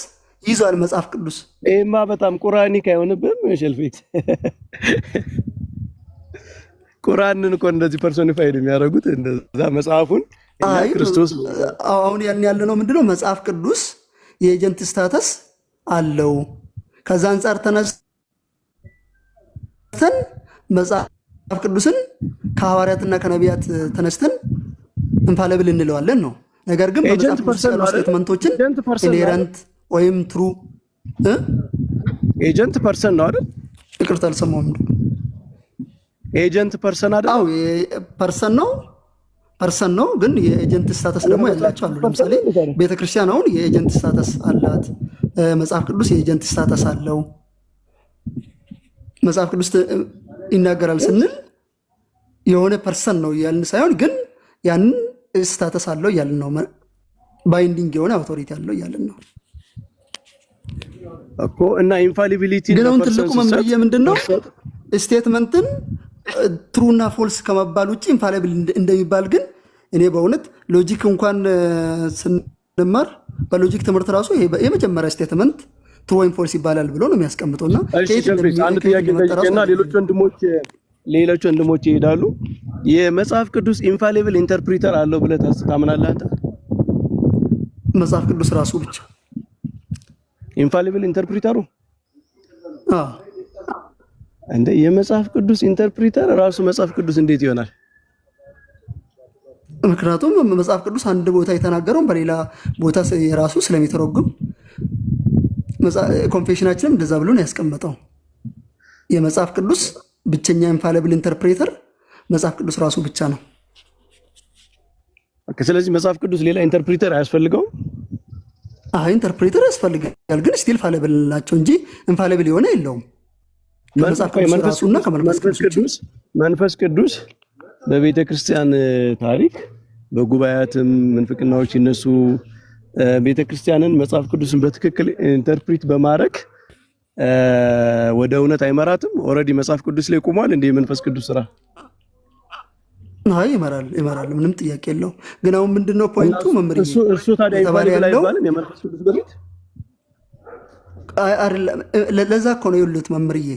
ይዟል መጽሐፍ ቅዱስ። ይሄማ በጣም ቁርአኒክ አይሆንብህም? ሸልፌት ቁርአንን እኮ እንደዚህ ፐርሶኒፋይድ የሚያደርጉት እንደዛ መጽሐፉን ክርስቶስ አሁን ያን ያለ ነው ምንድነው መጽሐፍ ቅዱስ የኤጀንት ስታተስ አለው። ከዛ አንጻር ተነስተን መጽሐፍ ቅዱስን ከሐዋርያትና ከነቢያት ተነስተን ኢንፋሊብል እንለዋለን ነው። ነገር ግን በመጽሐፍ ቅዱስ ያሉ ስቴትመንቶችን ኢንሄረንት ወይም ትሩ ኤጀንት ፐርሰን ነው አይደል? ይቅርታ አልሰማሁም። ኤጀንት ፐርሰን አይደል? አዎ ፐርሰን ነው፣ ግን የኤጀንት ስታተስ ደግሞ ያላቸው አሉ። ለምሳሌ ቤተክርስቲያን አሁን የኤጀንት ስታተስ አላት። መጽሐፍ ቅዱስ የኤጀንት ስታተስ አለው። መጽሐፍ ቅዱስ ይናገራል ስንል የሆነ ፐርሰን ነው እያልን ሳይሆን ግን ያንን ስታተስ አለው እያልን ነው። ባይንዲንግ የሆነ አውቶሪቲ አለው እያልን ነው እኮ። እና ኢንፋሊቢሊቲ ግን አሁን ትልቁ መምርዬ ምንድን ነው ስቴትመንትን ትሩና ፎልስ ከመባል ውጭ ኢንፋሊብል እንደሚባል ግን እኔ በእውነት ሎጂክ እንኳን ስንማር በሎጂክ ትምህርት ራሱ የመጀመሪያ ስቴትመንት ትሩ ወይም ፎልስ ይባላል ብሎ ነው የሚያስቀምጠውና አንድ ጥያቄ ጠይቄና ሌሎች ወንድሞች ይሄዳሉ። የመጽሐፍ ቅዱስ ኢንፋሊብል ኢንተርፕሪተር አለው ብለህ ታምናለህ አንተ? መጽሐፍ ቅዱስ ራሱ ብቻ ኢንፋሊብል ኢንተርፕሪተሩ እንደ የመጽሐፍ ቅዱስ ኢንተርፕሪተር ራሱ መጽሐፍ ቅዱስ እንዴት ይሆናል? ምክንያቱም መጽሐፍ ቅዱስ አንድ ቦታ የተናገረውን በሌላ ቦታ የራሱ ስለሚተረጉም ኮንፌሽናችንም እንደዛ ብሎ ነው ያስቀመጠው። የመጽሐፍ ቅዱስ ብቸኛ ኢንፋሊብል ኢንተርፕሬተር መጽሐፍ ቅዱስ ራሱ ብቻ ነው። ስለዚህ መጽሐፍ ቅዱስ ሌላ ኢንተርፕሪተር አያስፈልገውም? አይ ኢንተርፕሬተር ያስፈልጋል፣ ግን ስቲል ፋሊብል ናቸው እንጂ ኢንፋሊብል የሆነ የለውም። መንፈስ ቅዱስ በቤተ ክርስቲያን ታሪክ በጉባኤያትም ምንፍቅናዎች ይነሱ ቤተ ክርስቲያንን መጽሐፍ ቅዱስን በትክክል ኢንተርፕሪት በማድረግ ወደ እውነት አይመራትም። ኦልሬዲ መጽሐፍ ቅዱስ ላይ ቆሟል እንደ መንፈስ ቅዱስ ስራ። አይ ይመራል፣ ምንም ጥያቄ የለው። ግን አሁን ምንድነው ፖይንቱ? መምሪ እሱ ታዲያ ኢንፋሊብል አይባልም የመንፈስ ቅዱስ በፊት ለዛ እኮ ነው የሉት መምርዬ።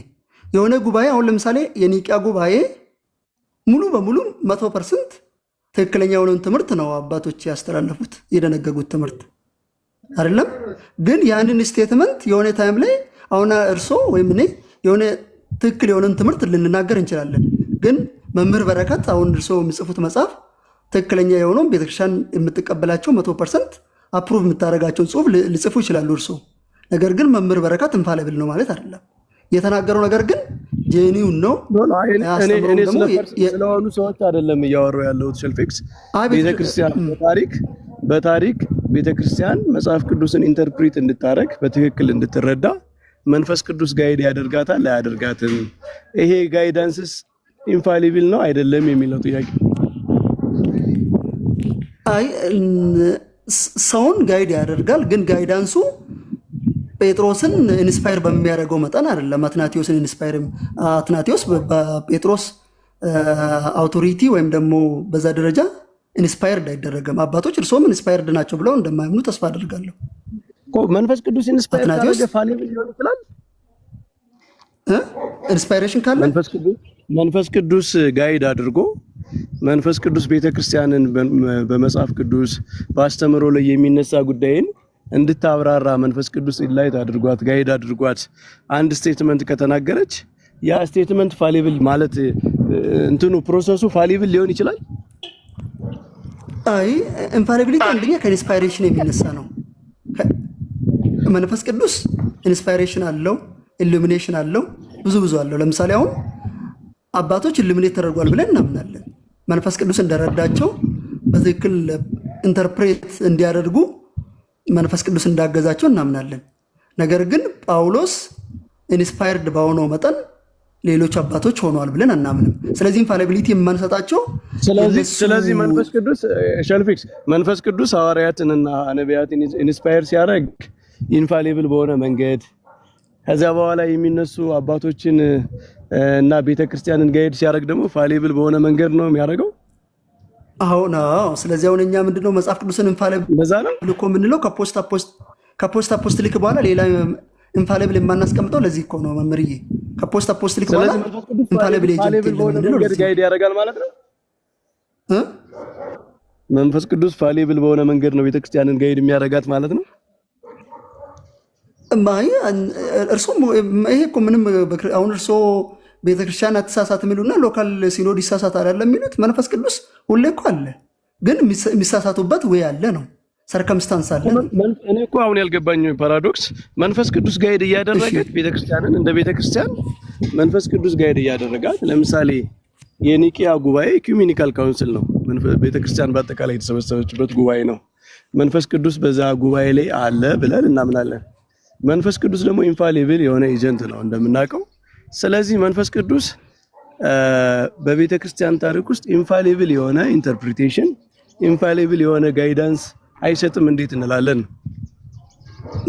የሆነ ጉባኤ አሁን ለምሳሌ የኒቂያ ጉባኤ ሙሉ በሙሉ 100% ትክክለኛ የሆነውን ትምህርት ነው አባቶች ያስተላለፉት የደነገጉት ትምህርት አይደለም። ግን ያንን ስቴትመንት የሆነ ታይም ላይ አሁን እርሶ ወይም እኔ የሆነ ትክክል የሆነን ትምህርት ልንናገር እንችላለን። ግን መምህር በረከት አሁን እርሶ የሚጽፉት መጽሐፍ ትክክለኛ የሆነውን ቤተክርስቲያን የምትቀበላቸው 100% አፕሩቭ የምታደርጋቸውን ጽሁፍ ሊጽፉ ይችላሉ እርሶ። ነገር ግን መምህር በረከት ኢንፋሊብል ነው ማለት አይደለም። የተናገረው ነገር ግን ጄኒውን ነው። እኔ ስለሆኑ ሰዎች አይደለም እያወራሁ ያለሁት ሸልፌክስ። ቤተክርስቲያን በታሪክ ቤተክርስቲያን መጽሐፍ ቅዱስን ኢንተርፕሪት እንድታረግ በትክክል እንድትረዳ መንፈስ ቅዱስ ጋይድ ያደርጋታል አያደርጋትም? ይሄ ጋይዳንስስ ኢንፋሊብል ነው አይደለም የሚለው ጥያቄ። አይ ሰውን ጋይድ ያደርጋል፣ ግን ጋይዳንሱ ጴጥሮስን ኢንስፓየር በሚያደርገው መጠን አይደለም። አትናቴዎስን ኢንስፓየር አትናቴዎስ በጴጥሮስ አውቶሪቲ ወይም ደግሞ በዛ ደረጃ ኢንስፓየርድ አይደረግም። አባቶች እርሶም ኢንስፓየርድ ናቸው ብለው እንደማያምኑ ተስፋ አደርጋለሁ። መንፈስ ቅዱስ ኢንስፓየር ካደረገ ፋሊብል ሊሆን ይችላል። ኢንስፓይሬሽን ካለ መንፈስ ቅዱስ ጋይድ አድርጎ መንፈስ ቅዱስ ቤተክርስቲያንን በመጽሐፍ ቅዱስ በአስተምሮ ላይ የሚነሳ ጉዳይን እንድታብራራ መንፈስ ቅዱስ ኢንላይት አድርጓት ጋይድ አድርጓት አንድ ስቴትመንት ከተናገረች ያ ስቴትመንት ፋሊብል ማለት እንትኑ ፕሮሰሱ ፋሊብል ሊሆን ይችላል። አይ ኢንፋሊቢሊቲ አንደኛ ከኢንስፓይሬሽን የሚነሳ ነው። መንፈስ ቅዱስ ኢንስፓይሬሽን አለው፣ ኢሉሚኔሽን አለው፣ ብዙ አለው። ለምሳሌ አሁን አባቶች ኢሉሚኔት ተደርጓል ብለን እናምናለን። መንፈስ ቅዱስ እንደረዳቸው በትክክል ኢንተርፕሬት እንዲያደርጉ መንፈስ ቅዱስ እንዳገዛቸው እናምናለን። ነገር ግን ጳውሎስ ኢንስፓየርድ በሆነው መጠን ሌሎች አባቶች ሆነዋል ብለን አናምንም። ስለዚህ ኢንፋሊቢሊቲ የማንሰጣቸው ስለዚህ መንፈስ ቅዱስ ሸልፊክስ መንፈስ ቅዱስ ሐዋርያትንና ነቢያትን ኢንስፓየር ሲያደርግ ኢንፋሊብል በሆነ መንገድ ከዛ በኋላ የሚነሱ አባቶችን እና ቤተክርስቲያንን ጋይድ ሲያደርግ ደግሞ ፋሊብል በሆነ መንገድ ነው የሚያደርገው። አሁን ስለዚህ አሁን እኛ ምንድነው መጽሐፍ ቅዱስን ኢንፋሊብል እኮ የምንለው ከፖስት አፖስቶሊክ በኋላ ሌላ ኢንፋሊብል የማናስቀምጠው ለዚህ እኮ ነው መምህርዬ። ከፖስት አፖስቶሊክ በኋላ ኢንፋሊብል መንገድ ጋይድ ያደርጋል ማለት ነው። መንፈስ ቅዱስ ፋሊብል በሆነ መንገድ ነው ቤተክርስቲያንን ጋይድ የሚያደርጋት ማለት ነው። ማይ እርሶም ይሄ እኮ ምንም አሁን እርሶ ቤተክርስቲያን አትሳሳት የሚሉና ሎካል ሲኖድ ይሳሳት አይደለም የሚሉት። መንፈስ ቅዱስ ሁሌ እኮ አለ፣ ግን የሚሳሳቱበት ወይ አለ ነው ሰርከምስታንስ አለ። እኔ እኮ አሁን ያልገባኝ ፓራዶክስ መንፈስ ቅዱስ ጋይድ እያደረገ ቤተክርስቲያንን እንደ ቤተክርስቲያን መንፈስ ቅዱስ ጋይድ እያደረጋት። ለምሳሌ የኒቂያ ጉባኤ ኢኩሜኒካል ካውንስል ነው። ቤተክርስቲያን በአጠቃላይ የተሰበሰበችበት ጉባኤ ነው። መንፈስ ቅዱስ በዛ ጉባኤ ላይ አለ ብለን እናምናለን። መንፈስ ቅዱስ ደግሞ ኢንፋሊብል የሆነ ኤጀንት ነው እንደምናውቀው። ስለዚህ መንፈስ ቅዱስ በቤተ ክርስቲያን ታሪክ ውስጥ ኢንፋሊብል የሆነ ኢንተርፕሪቴሽን፣ ኢንፋሊብል የሆነ ጋይዳንስ አይሰጥም እንዴት እንላለን?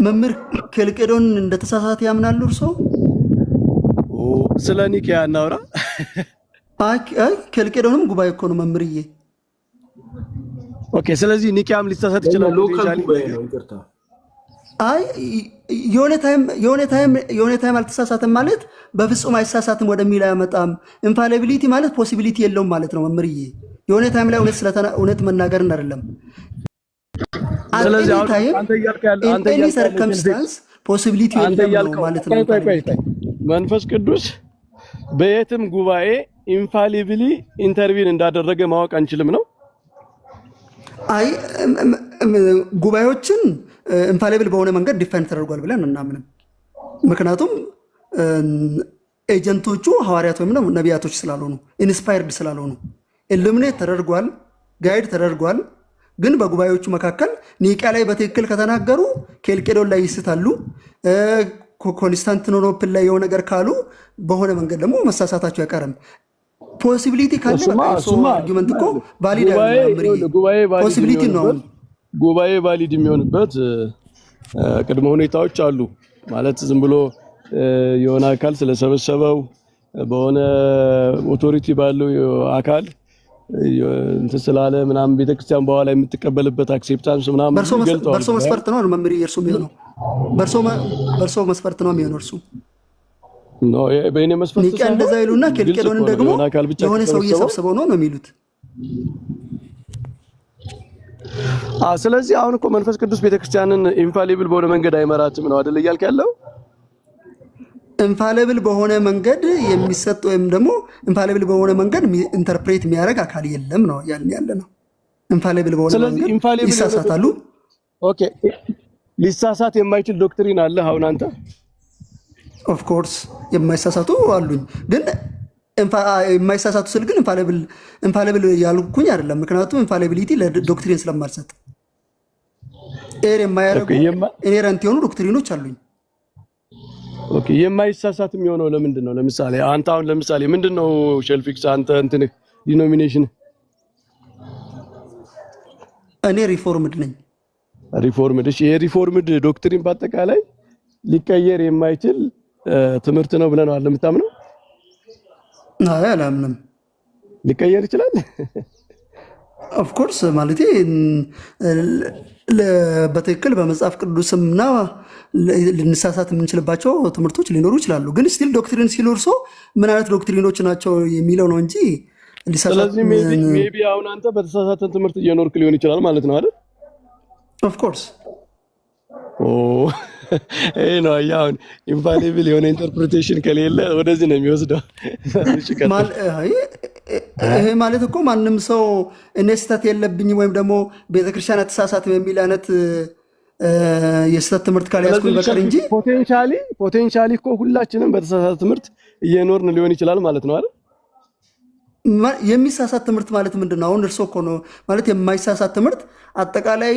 መምህር ኬልቄዶን እንደተሳሳተ ያምናሉ እርሶ? ስለ ኒቂያ እናውራ። አይ ኬልቄዶንም ጉባኤ እኮ ነው መምህርዬ። ኦኬ፣ ስለዚህ ኒቂያም ሊሳሳት ይችላል። ሎካል ጉባኤ ነው። ይቅርታ። አይ የሆነ ታይም አልተሳሳትም ማለት በፍጹም አይሳሳትም ወደሚል አያመጣም። ኢንፋሊቢሊቲ ማለት ፖሲቢሊቲ የለውም ማለት ነው መምህርዬ። የሆነ ታይም ላይ እውነት መናገርን አይደለም። ስለዚህ አንተ ሰርከምስታንስ ፖሲቢሊቲ የለም ማለት ነው። መንፈስ ቅዱስ በየትም ጉባኤ ኢንፋሊቢሊ ኢንተርቪን እንዳደረገ ማወቅ አንችልም ነው። አይ ጉባኤዎችን ኢንፋሊብል በሆነ መንገድ ዲፋይን ተደርጓል ብለን እናምንም። ምክንያቱም ኤጀንቶቹ ሐዋርያት ወይም ነቢያቶች ስላልሆኑ ኢንስፓየርድ ስላልሆኑ ኢሉሚኔት ተደርጓል፣ ጋይድ ተደርጓል። ግን በጉባኤዎቹ መካከል ኒቂያ ላይ በትክክል ከተናገሩ ኬልቄዶን ላይ ይስታሉ። ኮንስታንቲኖፕል ላይ የሆነ ነገር ካሉ በሆነ መንገድ ደግሞ መሳሳታቸው አይቀርም። ፖሲቢሊቲ ካለ አርጊመንት እኮ ቫሊድ ፖሲቢሊቲ ነው። ጉባኤ ቫሊድ የሚሆንበት ቅድመ ሁኔታዎች አሉ። ማለት ዝም ብሎ የሆነ አካል ስለሰበሰበው በሆነ ኦቶሪቲ ባለው አካል እንትን ስላለ ምናምን ቤተክርስቲያን በኋላ የምትቀበልበት አክሴፕታንስ ምናምን ይገልጣል። በርሶ መስፈርት ነው መምህር እርሱ የሚሆነው በርሶ መስፈርት ነው የሚሆነው እርሱ ነው። በእኔ መስፈርት ኒቂያ እንደዛ ይሉና ኬልቄዶንን ደግሞ የሆነ ሰው እየሰብስበው ነው የሚሉት። ስለዚህ አሁን እኮ መንፈስ ቅዱስ ቤተክርስቲያንን ኢንፋሊብል በሆነ መንገድ አይመራትም ነው አይደል እያልክ ያለው? ኢንፋሊብል በሆነ መንገድ የሚሰጥ ወይም ደግሞ ኢንፋሊብል በሆነ መንገድ ኢንተርፕሬት የሚያደርግ አካል የለም ነው ያለ ነው። ኢንፋሊብል በሆነ መንገድ ይሳሳታሉ። ኦኬ፣ ሊሳሳት የማይችል ዶክትሪን አለ አሁን አንተ? ኦፍ ኮርስ የማይሳሳቱ አሉኝ፣ ግን የማይሳሳቱ ስል ግን ኢንፋሊብል ያልኩኝ አይደለም። ምክንያቱም ኢንፋሊቢሊቲ ለዶክትሪን ስለማልሰጥ ኤር የማያደርጉ ኢንሄረንት የሆኑ ዶክትሪኖች አሉኝ። ኦኬ የማይሳሳት የሚሆነው ለምንድን ነው? ለምሳሌ አንተ አሁን ለምሳሌ ምንድነው ሼልፊክስ አንተ እንትን ዲኖሚኔሽን? እኔ ሪፎርምድ ነኝ። ሪፎርምድ። እሺ የሪፎርምድ ዶክትሪን በአጠቃላይ ሊቀየር የማይችል ትምህርት ነው ብለህ ነው የምታምነው? አይ አላምንም። ሊቀየር ይችላል ኦፍ ኮርስ ማለት በትክክል በመጽሐፍ ቅዱስምና ልንሳሳት የምንችልባቸው ትምህርቶች ሊኖሩ ይችላሉ። ግን ስቲል ዶክትሪን ሲሉ እርሶ ምን አይነት ዶክትሪኖች ናቸው የሚለው ነው እንጂ ሊሳሳት። ስለዚህ ሜቢ አሁን አንተ በተሳሳተ ትምህርት እየኖርክ ሊሆን ይችላል ማለት ነው አይደል? ኦፍ ኮርስ ይሄ ነው አሁን ኢንፋሊብል የሆነ ኢንተርፕሪቴሽን ከሌለ ወደዚህ ነው የሚወስደው። ይሄ ማለት እኮ ማንም ሰው እኔ ስህተት የለብኝም ወይም ደግሞ ቤተክርስቲያን አትሳሳት በሚል አይነት የስህተት ትምህርት ካልያዝኩኝ በቀር እንጂ ፖቴንሻሊ እኮ ሁላችንም በተሳሳተ ትምህርት እየኖርን ሊሆን ይችላል ማለት ነው አይደል? የሚሳሳት ትምህርት ማለት ምንድን ነው? አሁን እርሶ እኮ ነው ማለት የማይሳሳት ትምህርት አጠቃላይ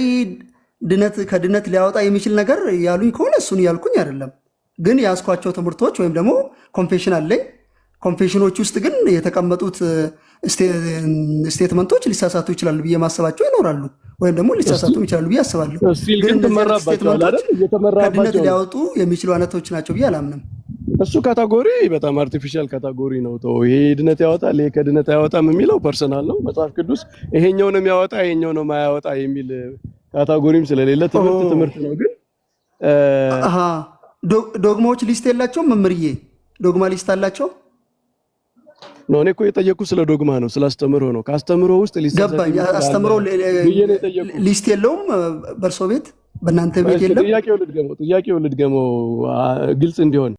ከድነት ሊያወጣ የሚችል ነገር ያሉኝ ከሆነ እሱን እያልኩኝ አይደለም። ግን ያዝኳቸው ትምህርቶች ወይም ደግሞ ኮንፌሽን አለኝ። ኮንፌሽኖች ውስጥ ግን የተቀመጡት ስቴትመንቶች ሊሳሳቱ ይችላሉ ብዬ ማሰባቸው ይኖራሉ፣ ወይም ደግሞ ሊሳሳቱም ይችላሉ ብዬ አስባለሁ። ግን ከድነት ሊያወጡ የሚችሉ አይነቶች ናቸው ብዬ አላምንም። እሱ ካታጎሪ በጣም አርቲፊሻል ካታጎሪ ነው። ይሄ ድነት ያወጣል፣ ይሄ ከድነት አያወጣም የሚለው ፐርሰናል ነው። መጽሐፍ ቅዱስ ይሄኛው ነው የሚያወጣ ይሄኛው ነው የማያወጣ የሚል ካታጎሪም ስለሌለ ትምህርት ነው። ግን ዶግማዎች ሊስት የላቸውም መምህርዬ? ዶግማ ሊስት አላቸው ነው? እኔ እኮ የጠየኩ ስለ ዶግማ ነው፣ ስለ አስተምሮ ነው። ከአስተምሮ ውስጥ ገባኝ። አስተምሮ ሊስት የለውም በእርሶ ቤት፣ በእናንተ ቤት የለም? ጥያቄው ልድገመው ግልጽ እንዲሆን